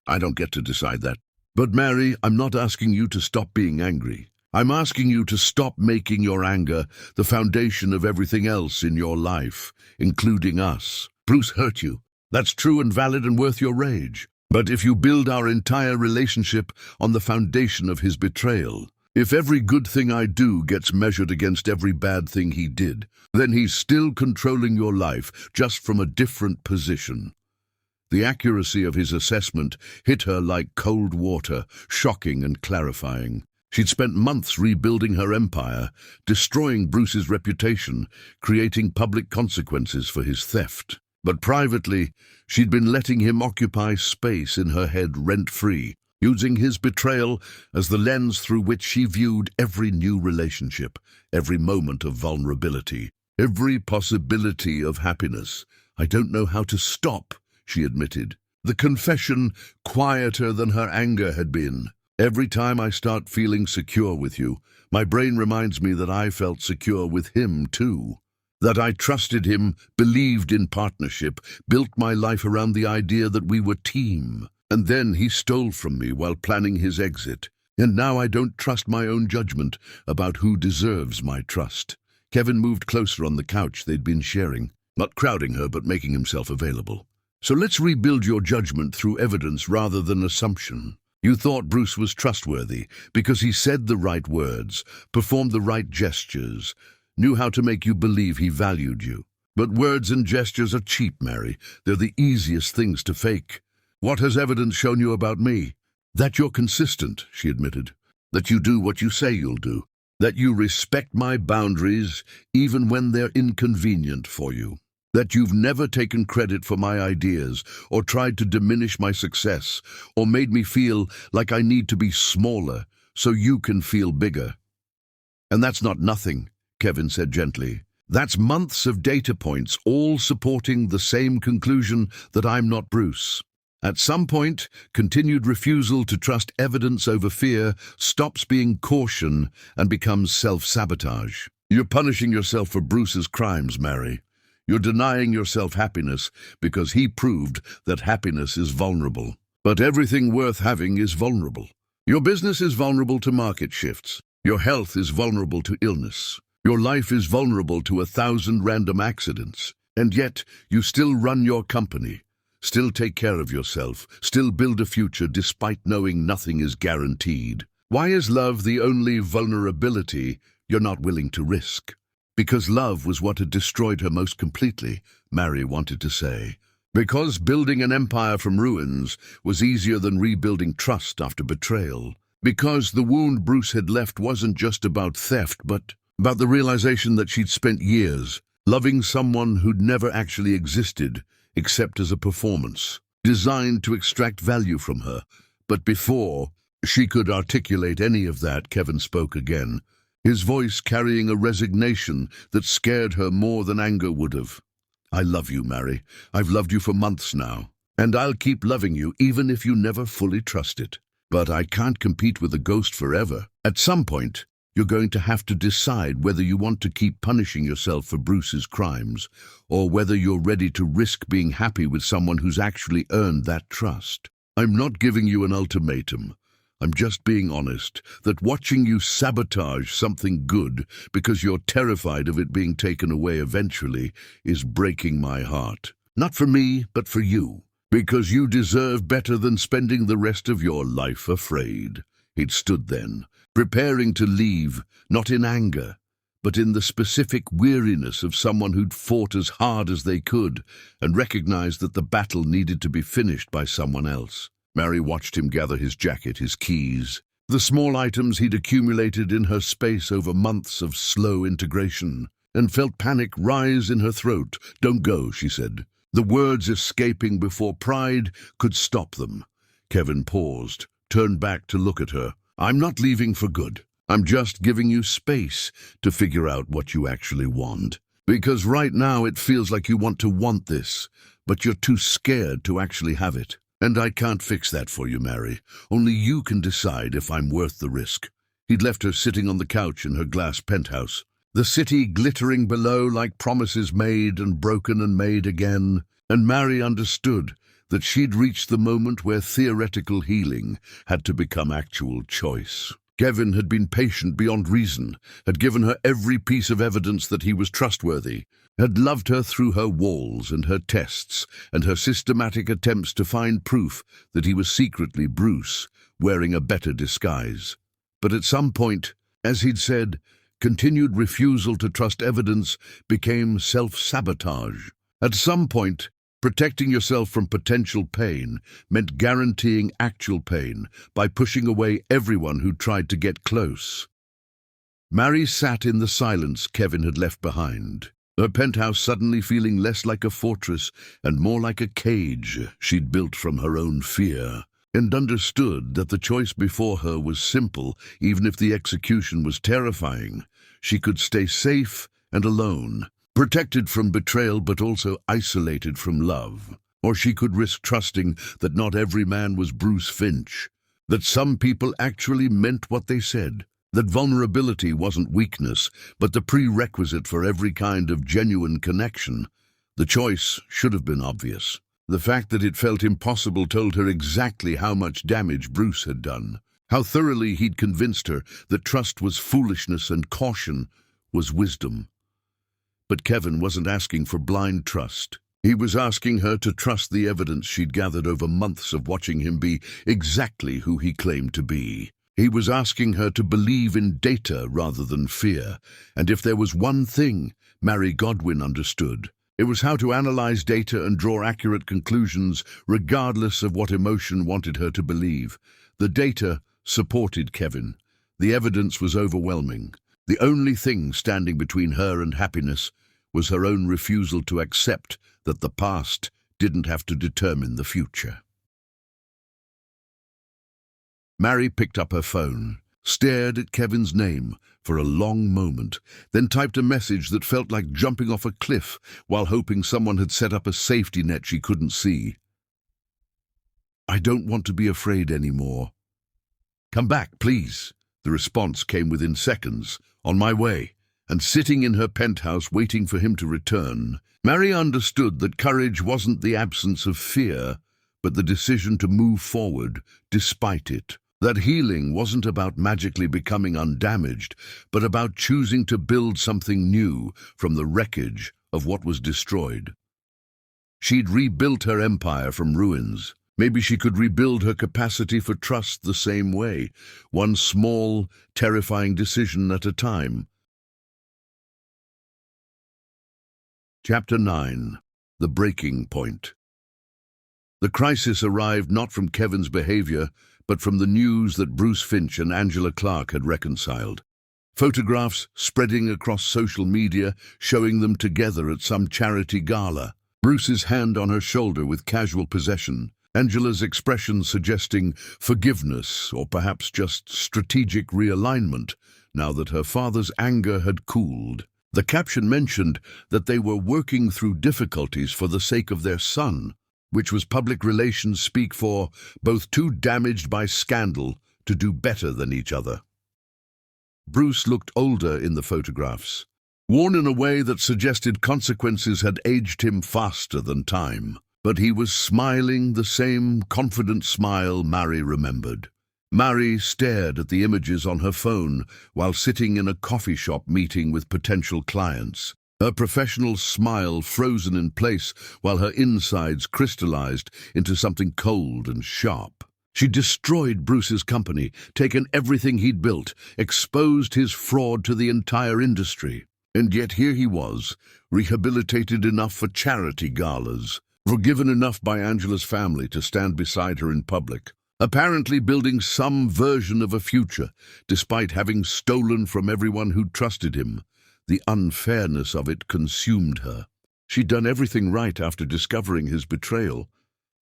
I don't get to decide that. But Mary, I'm not asking you to stop being angry. I'm asking you to stop making your anger the foundation of everything else in your life, including us. Bruce hurt you. That's true and valid and worth your rage. But if you build our entire relationship on the foundation of his betrayal, If every good thing I do gets measured against every bad thing he did, then he's still controlling your life, just from a different position. The accuracy of his assessment hit her like cold water, shocking and clarifying. She'd spent months rebuilding her empire, destroying Bruce's reputation, creating public consequences for his theft. But privately, she'd been letting him occupy space in her head rent-free, using his betrayal as the lens through which she viewed every new relationship, every moment of vulnerability, every possibility of happiness. "I don't know how to stop," she admitted. The confession quieter than her anger had been. "Every time I start feeling secure with you, my brain reminds me that I felt secure with him too. That I trusted him, believed in partnership, built my life around the idea that we were team. And then he stole from me while planning his exit. And now I don't trust my own judgment about who deserves my trust." Kevin moved closer on the couch they'd been sharing, not crowding her but making himself available. "So let's rebuild your judgment through evidence rather than assumption. You thought Bruce was trustworthy because he said the right words, performed the right gestures, knew how to make you believe he valued you. But words and gestures are cheap, Mary. They're the easiest things to fake. What has evidence shown you about me? That you're consistent," she admitted. "That you do what you say you'll do. That you respect my boundaries even when they're inconvenient for you. That you've never taken credit for my ideas or tried to diminish my success or made me feel like I need to be smaller so you can feel bigger." "And that's not nothing," Kevin said gently. "That's months of data points, all supporting the same conclusion that I'm not Bruce." At some point, continued refusal to trust evidence over fear stops being caution and becomes self-sabotage. You're punishing yourself for Bruce's crimes, Mary. You're denying yourself happiness because he proved that happiness is vulnerable. But everything worth having is vulnerable. Your business is vulnerable to market shifts. Your health is vulnerable to illness. Your life is vulnerable to 1,000 random accidents. And yet, you still run your company, still take care of yourself, still build a future despite knowing nothing is guaranteed. Why is love the only vulnerability you're not willing to risk? Because love was what had destroyed her most completely, Mary wanted to say. Because building an empire from ruins was easier than rebuilding trust after betrayal. Because the wound Bruce had left wasn't just about theft, but about the realization that she'd spent years loving someone who'd never actually existed, except as a performance, designed to extract value from her. But before she could articulate any of that, Kevin spoke again, his voice carrying a resignation that scared her more than anger would have. "I love you, Mary. I've loved you for months now, and I'll keep loving you even if you never fully trust it. But I can't compete with a ghost forever. At some point, you're going to have to decide whether you want to keep punishing yourself for Bruce's crimes, or whether you're ready to risk being happy with someone who's actually earned that trust. I'm not giving you an ultimatum. I'm just being honest that watching you sabotage something good because you're terrified of it being taken away eventually is breaking my heart. Not for me, but for you. Because you deserve better than spending the rest of your life afraid." He'd stood then, preparing to leave, not in anger, but in the specific weariness of someone who'd fought as hard as they could and recognized that the battle needed to be finished by someone else. Mary watched him gather his jacket, his keys, the small items he'd accumulated in her space over months of slow integration, and felt panic rise in her throat. "Don't go," she said, the words escaping before pride could stop them. Kevin paused, turned back to look at her. "I'm not leaving for good. I'm just giving you space to figure out what you actually want. Because right now it feels like you want this, but you're too scared to actually have it. And I can't fix that for you, Mary. Only you can decide if I'm worth the risk." He'd left her sitting on the couch in her glass penthouse, the city glittering below like promises made and broken and made again, and Mary understood that she'd reached the moment where theoretical healing had to become actual choice. Kevin had been patient beyond reason, had given her every piece of evidence that he was trustworthy, had loved her through her walls and her tests and her systematic attempts to find proof that he was secretly Bruce, wearing a better disguise. But at some point, as he'd said, continued refusal to trust evidence became self-sabotage. At some point, protecting yourself from potential pain meant guaranteeing actual pain by pushing away everyone who tried to get close. Mary sat in the silence Kevin had left behind, her penthouse suddenly feeling less like a fortress and more like a cage she'd built from her own fear, and understood that the choice before her was simple, even if the execution was terrifying. She could stay safe and alone, protected from betrayal but also isolated from love. Or she could risk trusting that not every man was Bruce Finch, that some people actually meant what they said, that vulnerability wasn't weakness, but the prerequisite for every kind of genuine connection. The choice should have been obvious. The fact that it felt impossible told her exactly how much damage Bruce had done, how thoroughly he'd convinced her that trust was foolishness and caution was wisdom. But Kevin wasn't asking for blind trust. He was asking her to trust the evidence she'd gathered over months of watching him be exactly who he claimed to be. He was asking her to believe in data rather than fear, and if there was one thing Mary Godwin understood, it was how to analyze data and draw accurate conclusions regardless of what emotion wanted her to believe. The data supported Kevin. The evidence was overwhelming. The only thing standing between her and happiness was her own refusal to accept that the past didn't have to determine the future. Mary picked up her phone, stared at Kevin's name for a long moment, then typed a message that felt like jumping off a cliff while hoping someone had set up a safety net she couldn't see. "I don't want to be afraid anymore. Come back, please." The response came within seconds. "On my way." And sitting in her penthouse waiting for him to return, Mary understood that courage wasn't the absence of fear, but the decision to move forward despite it. That healing wasn't about magically becoming undamaged, but about choosing to build something new from the wreckage of what was destroyed. She'd rebuilt her empire from ruins. Maybe she could rebuild her capacity for trust the same way, one small, terrifying decision at a time. Chapter 9. The Breaking Point. The crisis arrived not from Kevin's behavior, but from the news that Bruce Finch and Angela Clark had reconciled. Photographs spreading across social media showing them together at some charity gala. Bruce's hand on her shoulder with casual possession, Angela's expression suggesting forgiveness or perhaps just strategic realignment now that her father's anger had cooled. The caption mentioned that they were working through difficulties for the sake of their son, which was public relations speak for both too damaged by scandal to do better than each other. Bruce looked older in the photographs, worn in a way that suggested consequences had aged him faster than time. But he was smiling the same confident smile Mary remembered. Mary stared at the images on her phone while sitting in a coffee shop meeting with potential clients. Her professional smile frozen in place while her insides crystallized into something cold and sharp. She destroyed Bruce's company, taken everything he'd built, exposed his fraud to the entire industry. And yet here he was, rehabilitated enough for charity galas, forgiven enough by Angela's family to stand beside her in public, apparently building some version of a future, despite having stolen from everyone who'd trusted him. The unfairness of it consumed her. She'd done everything right after discovering his betrayal,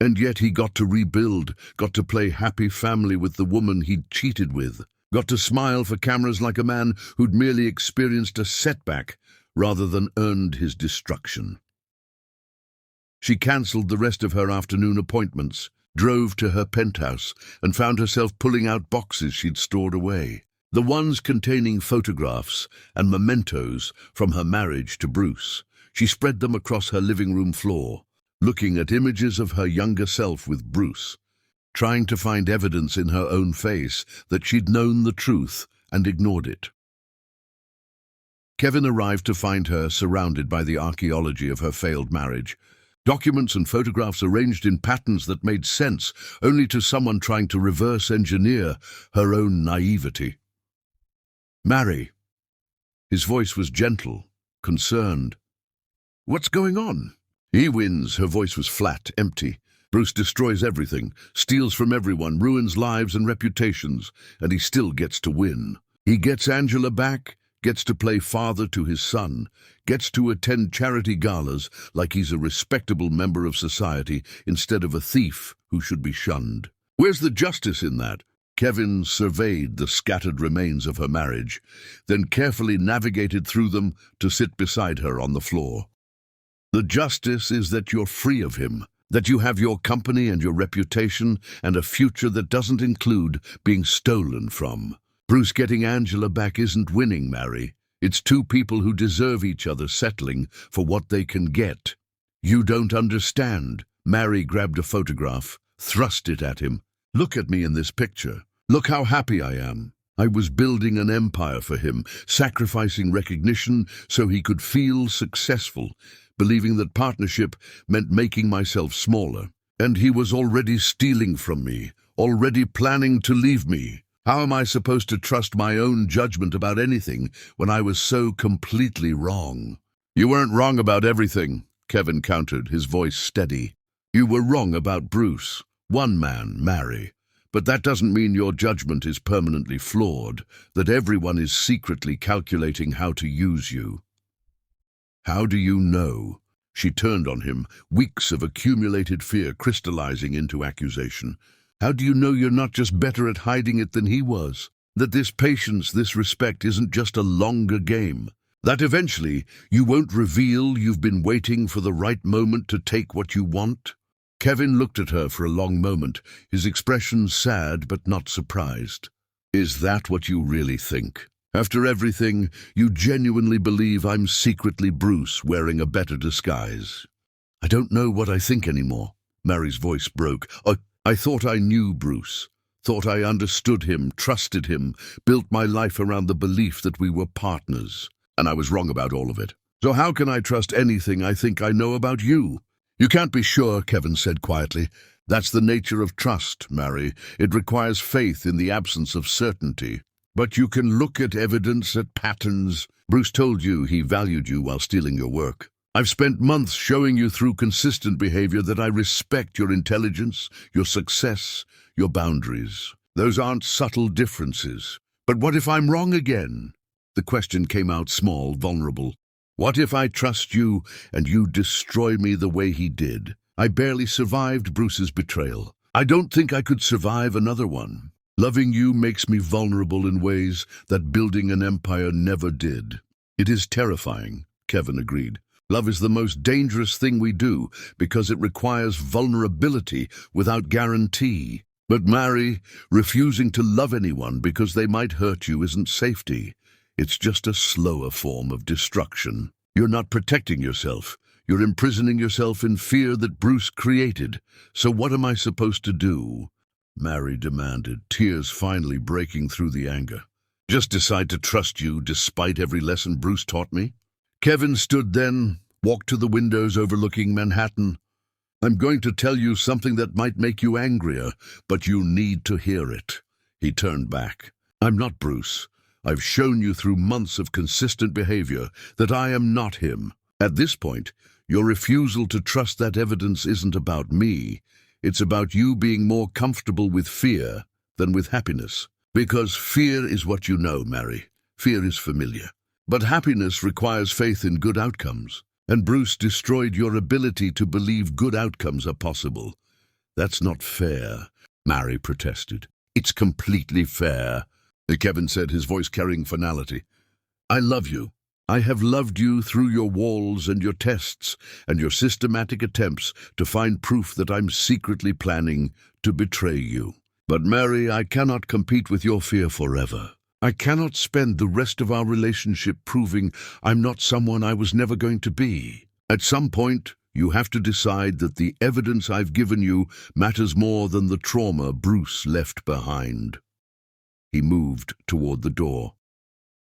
and yet he got to rebuild, got to play happy family with the woman he'd cheated with, got to smile for cameras like a man who'd merely experienced a setback rather than earned his destruction. She cancelled the rest of her afternoon appointments, drove to her penthouse, and found herself pulling out boxes she'd stored away. The ones containing photographs and mementos from her marriage to Bruce. She spread them across her living room floor, looking at images of her younger self with Bruce, trying to find evidence in her own face that she'd known the truth and ignored it. Kevin arrived to find her surrounded by the archaeology of her failed marriage. Documents and photographs arranged in patterns that made sense only to someone trying to reverse engineer her own naivety. Mary. His voice was gentle, concerned. What's going on? He wins. Her voice was flat, empty. Bruce destroys everything, steals from everyone, ruins lives and reputations, and he still gets to win. He gets Angela back, gets to play father to his son, gets to attend charity galas like he's a respectable member of society instead of a thief who should be shunned. Where's the justice in that? Kevin surveyed the scattered remains of her marriage, then carefully navigated through them to sit beside her on the floor. The justice is that you're free of him, that you have your company and your reputation and a future that doesn't include being stolen from. Bruce getting Angela back isn't winning, Mary. It's two people who deserve each other settling for what they can get. You don't understand. Mary grabbed a photograph, thrust it at him. Look at me in this picture. Look how happy I am. I was building an empire for him, sacrificing recognition so he could feel successful, believing that partnership meant making myself smaller. And he was already stealing from me, already planning to leave me. How am I supposed to trust my own judgment about anything when I was so completely wrong? You weren't wrong about everything, Kevin countered, his voice steady. You were wrong about Bruce. One man, Mary. But that doesn't mean your judgment is permanently flawed, that everyone is secretly calculating how to use you. How do you know? She turned on him, weeks of accumulated fear crystallizing into accusation. How do you know you're not just better at hiding it than he was? That this patience, this respect isn't just a longer game? That eventually you won't reveal you've been waiting for the right moment to take what you want? Kevin looked at her for a long moment, his expression sad but not surprised. Is that what you really think? After everything, you genuinely believe I'm secretly Bruce wearing a better disguise? I don't know what I think anymore. Mary's voice broke. I thought I knew Bruce, thought I understood him, trusted him, built my life around the belief that we were partners. And I was wrong about all of it. So how can I trust anything I think I know about you? You can't be sure, Kevin said quietly. That's the nature of trust, Mary. It requires faith in the absence of certainty. But you can look at evidence, at patterns. Bruce told you he valued you while stealing your work. I've spent months showing you through consistent behavior that I respect your intelligence, your success, your boundaries. Those aren't subtle differences. But what if I'm wrong again? The question came out small, vulnerable. What if I trust you and you destroy me the way he did? I barely survived Bruce's betrayal. I don't think I could survive another one. Loving you makes me vulnerable in ways that building an empire never did. It is terrifying, Kevin agreed. Love is the most dangerous thing we do because it requires vulnerability without guarantee. But Mary, refusing to love anyone because they might hurt you isn't safety. It's just a slower form of destruction. You're not protecting yourself. You're imprisoning yourself in fear that Bruce created. So what am I supposed to do? Mary demanded, tears finally breaking through the anger. Just decide to trust you despite every lesson Bruce taught me? Kevin stood then, walked to the windows overlooking Manhattan. I'm going to tell you something that might make you angrier, but you need to hear it. He turned back. I'm not Bruce. I've shown you through months of consistent behavior that I am not him. At this point, your refusal to trust that evidence isn't about me. It's about you being more comfortable with fear than with happiness. Because fear is what you know, Mary. Fear is familiar. But happiness requires faith in good outcomes. And Bruce destroyed your ability to believe good outcomes are possible. That's not fair, Mary protested. It's completely fair, Kevin said, his voice carrying finality. I love you. I have loved you through your walls and your tests and your systematic attempts to find proof that I'm secretly planning to betray you. But Mary, I cannot compete with your fear forever. I cannot spend the rest of our relationship proving I'm not someone I was never going to be. At some point, you have to decide that the evidence I've given you matters more than the trauma Bruce left behind. He moved toward the door.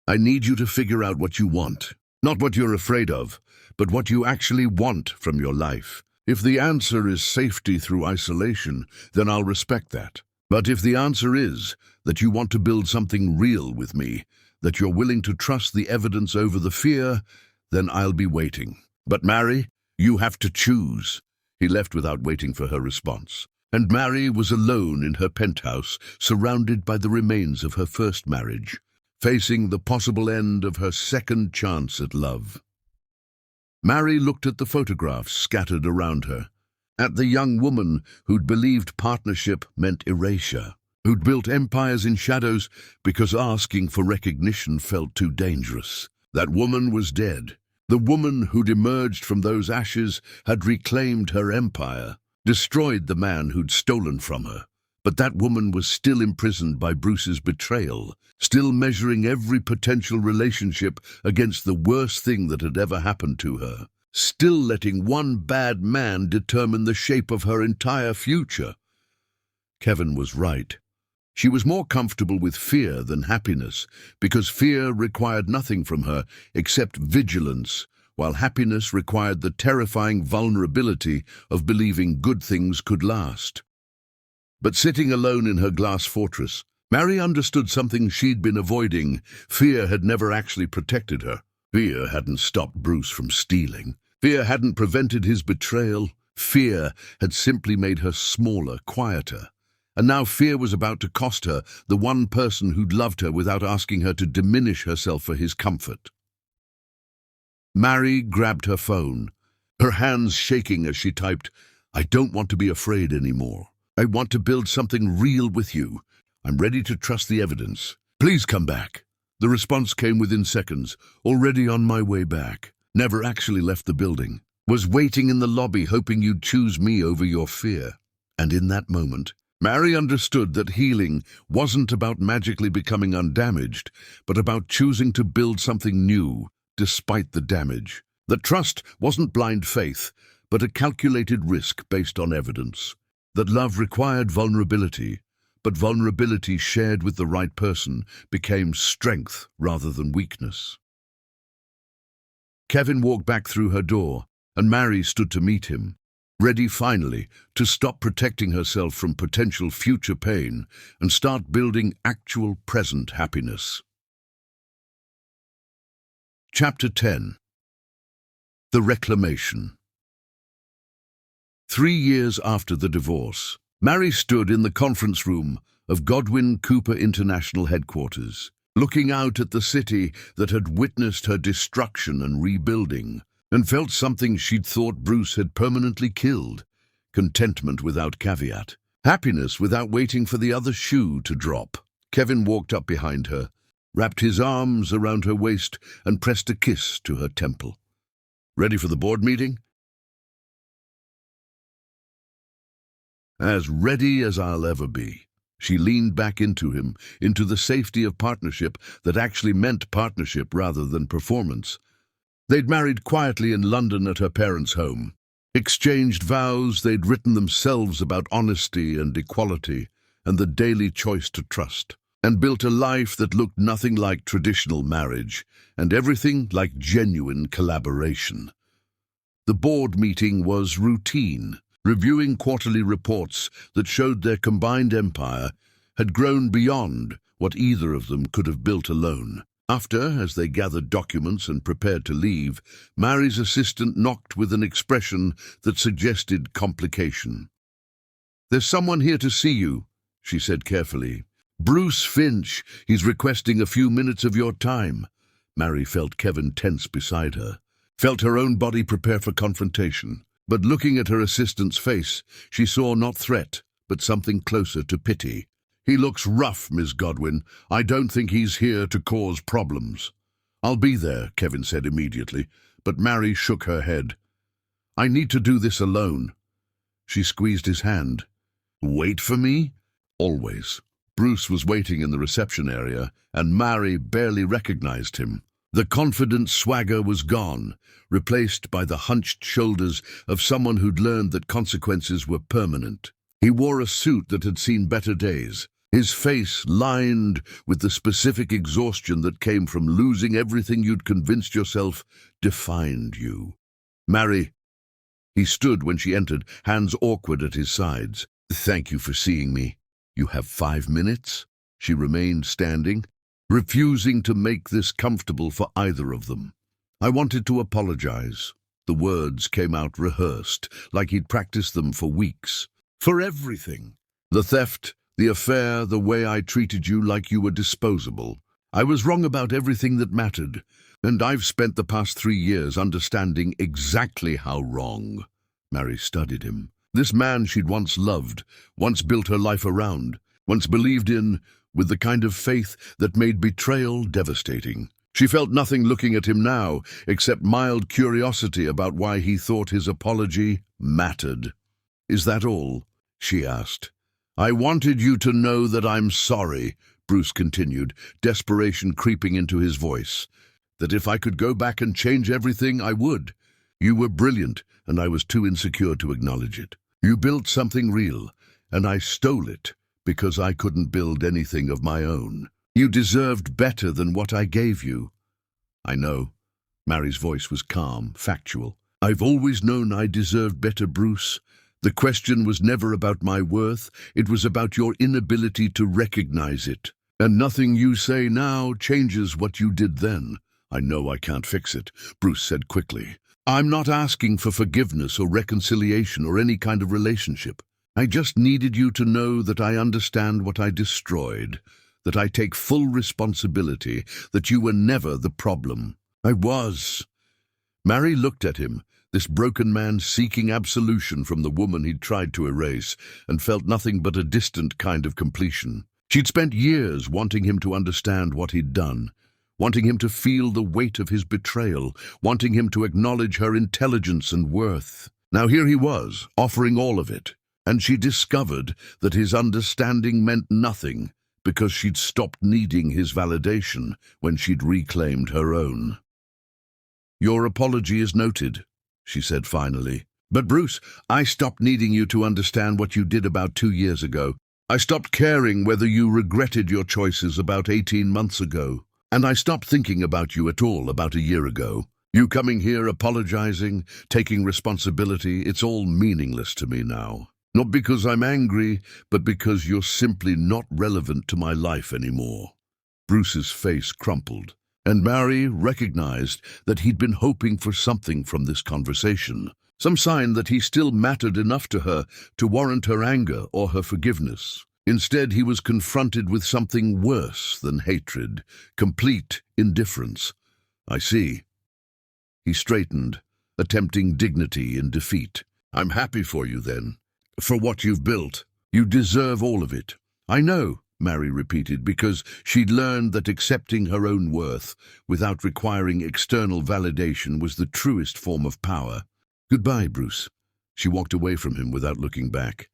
I need you to figure out what you want. Not what you're afraid of, but what you actually want from your life. If the answer is safety through isolation, then I'll respect that. But if the answer is that you want to build something real with me, that you're willing to trust the evidence over the fear, then I'll be waiting. But Mary, you have to choose." He left without waiting for her response. And Mary was alone in her penthouse, surrounded by the remains of her first marriage, facing the possible end of her second chance at love. Mary looked at the photographs scattered around her, at the young woman who'd believed partnership meant erasure, who'd built empires in shadows because asking for recognition felt too dangerous. That woman was dead. The woman who'd emerged from those ashes had reclaimed her empire, destroyed the man who'd stolen from her. But that woman was still imprisoned by Bruce's betrayal, still measuring every potential relationship against the worst thing that had ever happened to her, still letting one bad man determine the shape of her entire future. Kevin was right. She was more comfortable with fear than happiness, because fear required nothing from her except vigilance, while happiness required the terrifying vulnerability of believing good things could last. But sitting alone in her glass fortress, Mary understood something she'd been avoiding. Fear had never actually protected her. Fear hadn't stopped Bruce from stealing. Fear hadn't prevented his betrayal. Fear had simply made her smaller, quieter. And now fear was about to cost her the one person who'd loved her without asking her to diminish herself for his comfort. Mary grabbed her phone, her hands shaking as she typed, "I don't want to be afraid anymore. I want to build something real with you. I'm ready to trust the evidence. Please come back." The response came within seconds. "Already on my way back. Never actually left the building. Was waiting in the lobby hoping you'd choose me over your fear." And in that moment, Mary understood that healing wasn't about magically becoming undamaged, but about choosing to build something new, despite the damage. That trust wasn't blind faith, but a calculated risk based on evidence. That love required vulnerability, but vulnerability shared with the right person became strength rather than weakness. Kevin walked back through her door, and Mary stood to meet him, ready finally to stop protecting herself from potential future pain and start building actual present happiness. Chapter 10. The Reclamation. 3 years after the divorce, Mary stood in the conference room of Godwin Cooper International Headquarters, looking out at the city that had witnessed her destruction and rebuilding, and felt something she'd thought Bruce had permanently killed: contentment without caveat, happiness without waiting for the other shoe to drop. Kevin walked up behind her, wrapped his arms around her waist, and pressed a kiss to her temple. "Ready for the board meeting?" "As ready as I'll ever be." She leaned back into him, into the safety of partnership that actually meant partnership rather than performance. They'd married quietly in London at her parents' home, exchanged vows they'd written themselves about honesty and equality and the daily choice to trust, and built a life that looked nothing like traditional marriage and everything like genuine collaboration. The board meeting was routine, reviewing quarterly reports that showed their combined empire had grown beyond what either of them could have built alone. After, as they gathered documents and prepared to leave, Mary's assistant knocked with an expression that suggested complication. "There's someone here to see you," she said carefully. "Bruce Finch. He's requesting a few minutes of your time." Mary felt Kevin tense beside her, felt her own body prepare for confrontation. But looking at her assistant's face, she saw not threat, but something closer to pity. "He looks rough, Miss Godwin. I don't think he's here to cause problems." "I'll be there," Kevin said immediately, but Mary shook her head. "I need to do this alone." She squeezed his hand. "Wait for me?" "Always." Bruce was waiting in the reception area, and Mary barely recognized him. The confident swagger was gone, replaced by the hunched shoulders of someone who'd learned that consequences were permanent. He wore a suit that had seen better days, his face lined with the specific exhaustion that came from losing everything you'd convinced yourself defined you. "Mary." He stood when she entered, hands awkward at his sides. "Thank you for seeing me. You have 5 minutes?" She remained standing, refusing to make this comfortable for either of them. I wanted to apologize. The words came out rehearsed, like he'd practiced them for weeks. For everything. The theft, the affair, the way I treated you like you were disposable. I was wrong about everything that mattered, and I've spent the past 3 years understanding exactly how wrong. Mary studied him. This man she'd once loved, once built her life around, once believed in, with the kind of faith that made betrayal devastating. She felt nothing looking at him now, except mild curiosity about why he thought his apology mattered. "Is that all?" she asked. "I wanted you to know that I'm sorry," Bruce continued, desperation creeping into his voice. "That if I could go back and change everything, I would. You were brilliant, and I was too insecure to acknowledge it. You built something real, and I stole it because I couldn't build anything of my own. You deserved better than what I gave you." "I know." Mary's voice was calm, factual. "I've always known I deserved better, Bruce. The question was never about my worth, it was about your inability to recognize it. And nothing you say now changes what you did then." "I know I can't fix it," Bruce said quickly. "I'm not asking for forgiveness or reconciliation or any kind of relationship. I just needed you to know that I understand what I destroyed, that I take full responsibility, that you were never the problem." "I was." Mary looked at him, this broken man seeking absolution from the woman he'd tried to erase, and felt nothing but a distant kind of completion. She'd spent years wanting him to understand what he'd done, wanting him to feel the weight of his betrayal, wanting him to acknowledge her intelligence and worth. Now here he was, offering all of it, and she discovered that his understanding meant nothing because she'd stopped needing his validation when she'd reclaimed her own. "Your apology is noted," she said finally. "But Bruce, I stopped needing you to understand what you did about 2 years ago. I stopped caring whether you regretted your choices about 18 months ago. And I stopped thinking about you at all about a year ago. You coming here apologizing, taking responsibility, it's all meaningless to me now. Not because I'm angry, but because you're simply not relevant to my life anymore." Bruce's face crumpled, and Mary recognized that he'd been hoping for something from this conversation, some sign that he still mattered enough to her to warrant her anger or her forgiveness. Instead, he was confronted with something worse than hatred, complete indifference. "I see." He straightened, attempting dignity in defeat. "I'm happy for you, then. For what you've built. You deserve all of it." "I know," Mary repeated, because she'd learned that accepting her own worth without requiring external validation was the truest form of power. "Goodbye, Bruce." She walked away from him without looking back,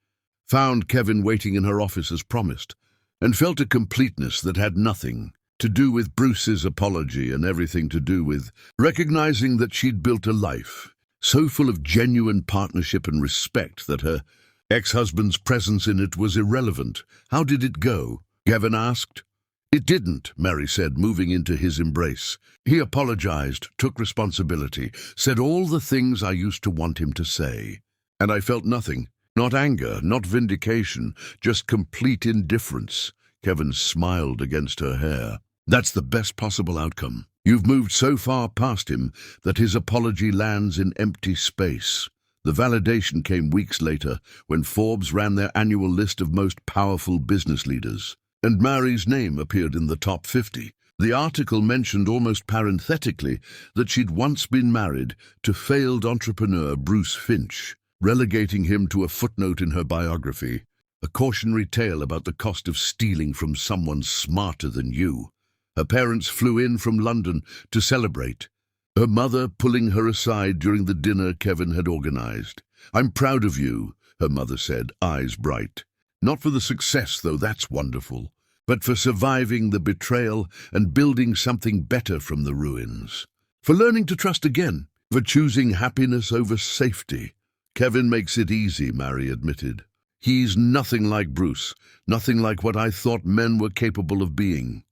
found Kevin waiting in her office as promised, and felt a completeness that had nothing to do with Bruce's apology and everything to do with recognizing that she'd built a life so full of genuine partnership and respect that her ex-husband's presence in it was irrelevant. "How did it go?" Kevin asked. "It didn't," Mary said, moving into his embrace. "He apologized, took responsibility, said all the things I used to want him to say. And I felt nothing. Not anger, not vindication, just complete indifference." Kevin smiled against her hair. "That's the best possible outcome. You've moved so far past him that his apology lands in empty space." The validation came weeks later when Forbes ran their annual list of most powerful business leaders, and Mary's name appeared in the top 50. The article mentioned almost parenthetically that she'd once been married to failed entrepreneur Bruce Finch, relegating him to a footnote in her biography, a cautionary tale about the cost of stealing from someone smarter than you. Her parents flew in from London to celebrate, her mother pulling her aside during the dinner Kevin had organized. "I'm proud of you," her mother said, eyes bright. "Not for the success, though that's wonderful, but for surviving the betrayal and building something better from the ruins. For learning to trust again, for choosing happiness over safety." "Kevin makes it easy," Mary admitted. "He's nothing like Bruce, nothing like what I thought men were capable of being."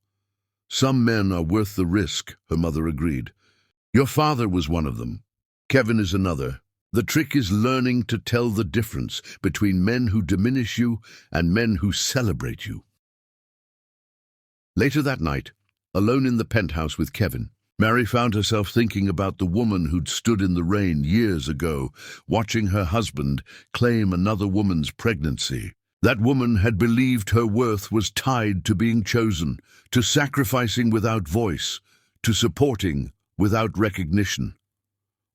"Some men are worth the risk," her mother agreed. "Your father was one of them. Kevin is another. The trick is learning to tell the difference between men who diminish you and men who celebrate you." Later that night, Alone in the penthouse with Kevin, Mary found herself thinking about the woman who'd stood in the rain years ago, watching her husband claim another woman's pregnancy. That woman had believed her worth was tied to being chosen, to sacrificing without voice, to supporting without recognition.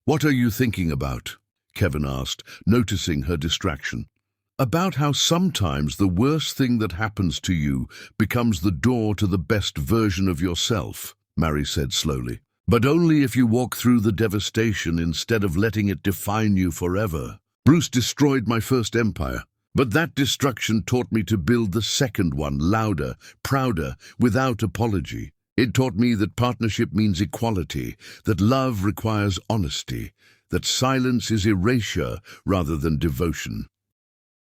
"What are you thinking about?" Kevin asked, noticing her distraction. "About how sometimes the worst thing that happens to you becomes the door to the best version of yourself," Mary said slowly. "But only if you walk through the devastation instead of letting it define you forever. Bruce destroyed my first empire, but that destruction taught me to build the second one, louder, prouder, without apology. It taught me that partnership means equality, that love requires honesty, that silence is erasure rather than devotion."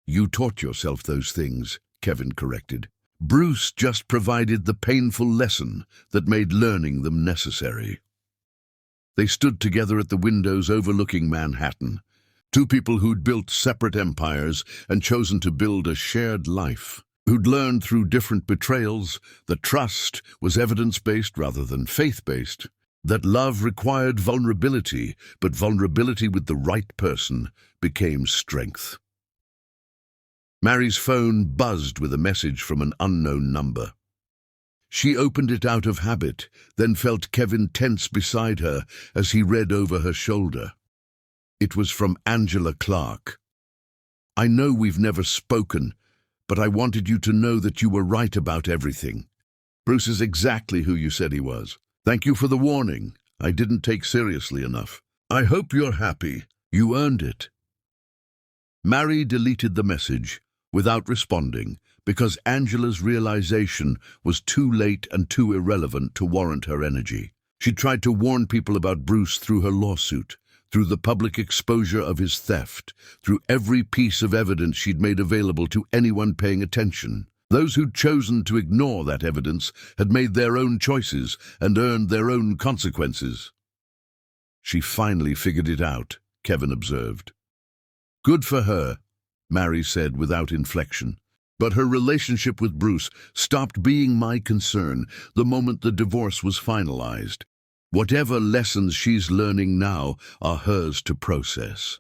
"You taught yourself those things," Kevin corrected. "Bruce just provided the painful lesson that made learning them necessary." They stood together at the windows overlooking Manhattan, two people who'd built separate empires and chosen to build a shared life, who'd learned through different betrayals that trust was evidence-based rather than faith-based, that love required vulnerability, but vulnerability with the right person became strength. Mary's phone buzzed with a message from an unknown number. She opened it out of habit, then felt Kevin tense beside her as he read over her shoulder. It was from Angela Clark. "I know we've never spoken, but I wanted you to know that you were right about everything. Bruce is exactly who you said he was. Thank you for the warning. I didn't take seriously enough. I hope you're happy. You earned it." Mary deleted the message without responding because Angela's realization was too late and too irrelevant to warrant her energy. She tried to warn people about Bruce through her lawsuit, through the public exposure of his theft, through every piece of evidence she'd made available to anyone paying attention. Those who'd chosen to ignore that evidence had made their own choices and earned their own consequences. "She finally figured it out," Kevin observed. "Good for her," Mary said without inflection. "But her relationship with Bruce stopped being my concern the moment the divorce was finalized. Whatever lessons she's learning now are hers to process."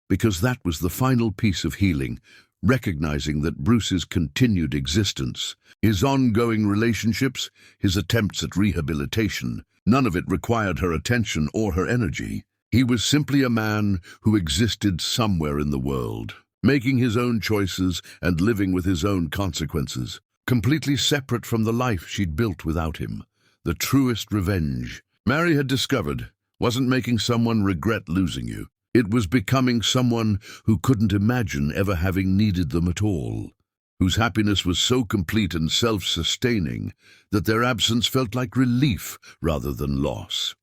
Because that was the final piece of healing, recognizing that Bruce's continued existence, his ongoing relationships, his attempts at rehabilitation, none of it required her attention or her energy. He was simply a man who existed somewhere in the world, making his own choices and living with his own consequences, completely separate from the life she'd built without him. The truest revenge, Mary had discovered, wasn't making someone regret losing you. It was becoming someone who couldn't imagine ever having needed them at all, whose happiness was so complete and self-sustaining that their absence felt like relief rather than loss.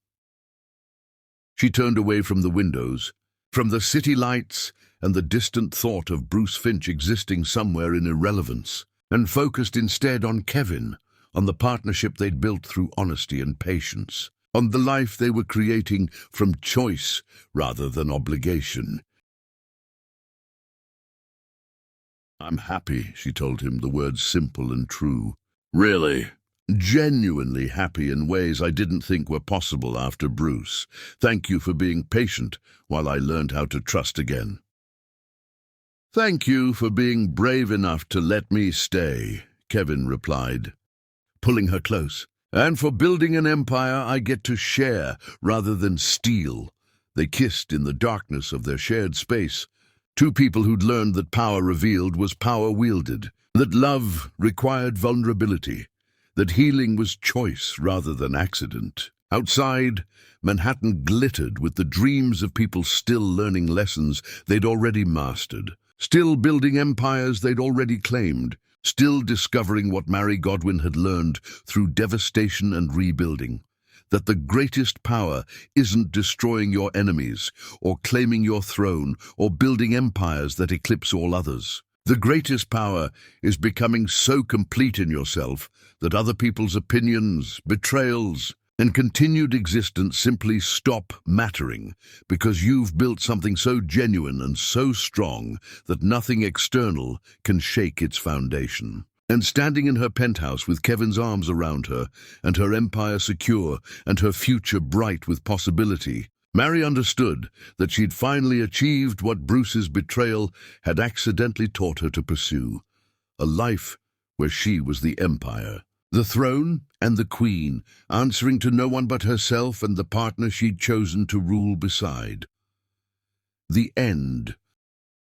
She turned away from the windows, from the city lights and the distant thought of Bruce Finch existing somewhere in irrelevance, and focused instead on Kevin, on the partnership they'd built through honesty and patience, on the life they were creating from choice rather than obligation. "I'm happy," she told him, the words simple and true. "Really? Genuinely happy in ways I didn't think were possible after Bruce. Thank you for being patient while I learned how to trust again." "Thank you for being brave enough to let me stay," Kevin replied, pulling her close. "And for building an empire I get to share rather than steal." They kissed in the darkness of their shared space, two people who'd learned that power revealed was power wielded, that love required vulnerability, that healing was choice rather than accident. Outside, Manhattan glittered with the dreams of people still learning lessons they'd already mastered, still building empires they'd already claimed, still discovering what Mary Godwin had learned through devastation and rebuilding, that the greatest power isn't destroying your enemies or claiming your throne or building empires that eclipse all others. The greatest power is becoming so complete in yourself that other people's opinions, betrayals, and continued existence simply stop mattering because you've built something so genuine and so strong that nothing external can shake its foundation. And standing in her penthouse with Kevin's arms around her, and her empire secure, and her future bright with possibility, Mary understood that she'd finally achieved what Bruce's betrayal had accidentally taught her to pursue: a life where she was the empire, the throne and the queen, answering to no one but herself and the partner she'd chosen to rule beside. The end.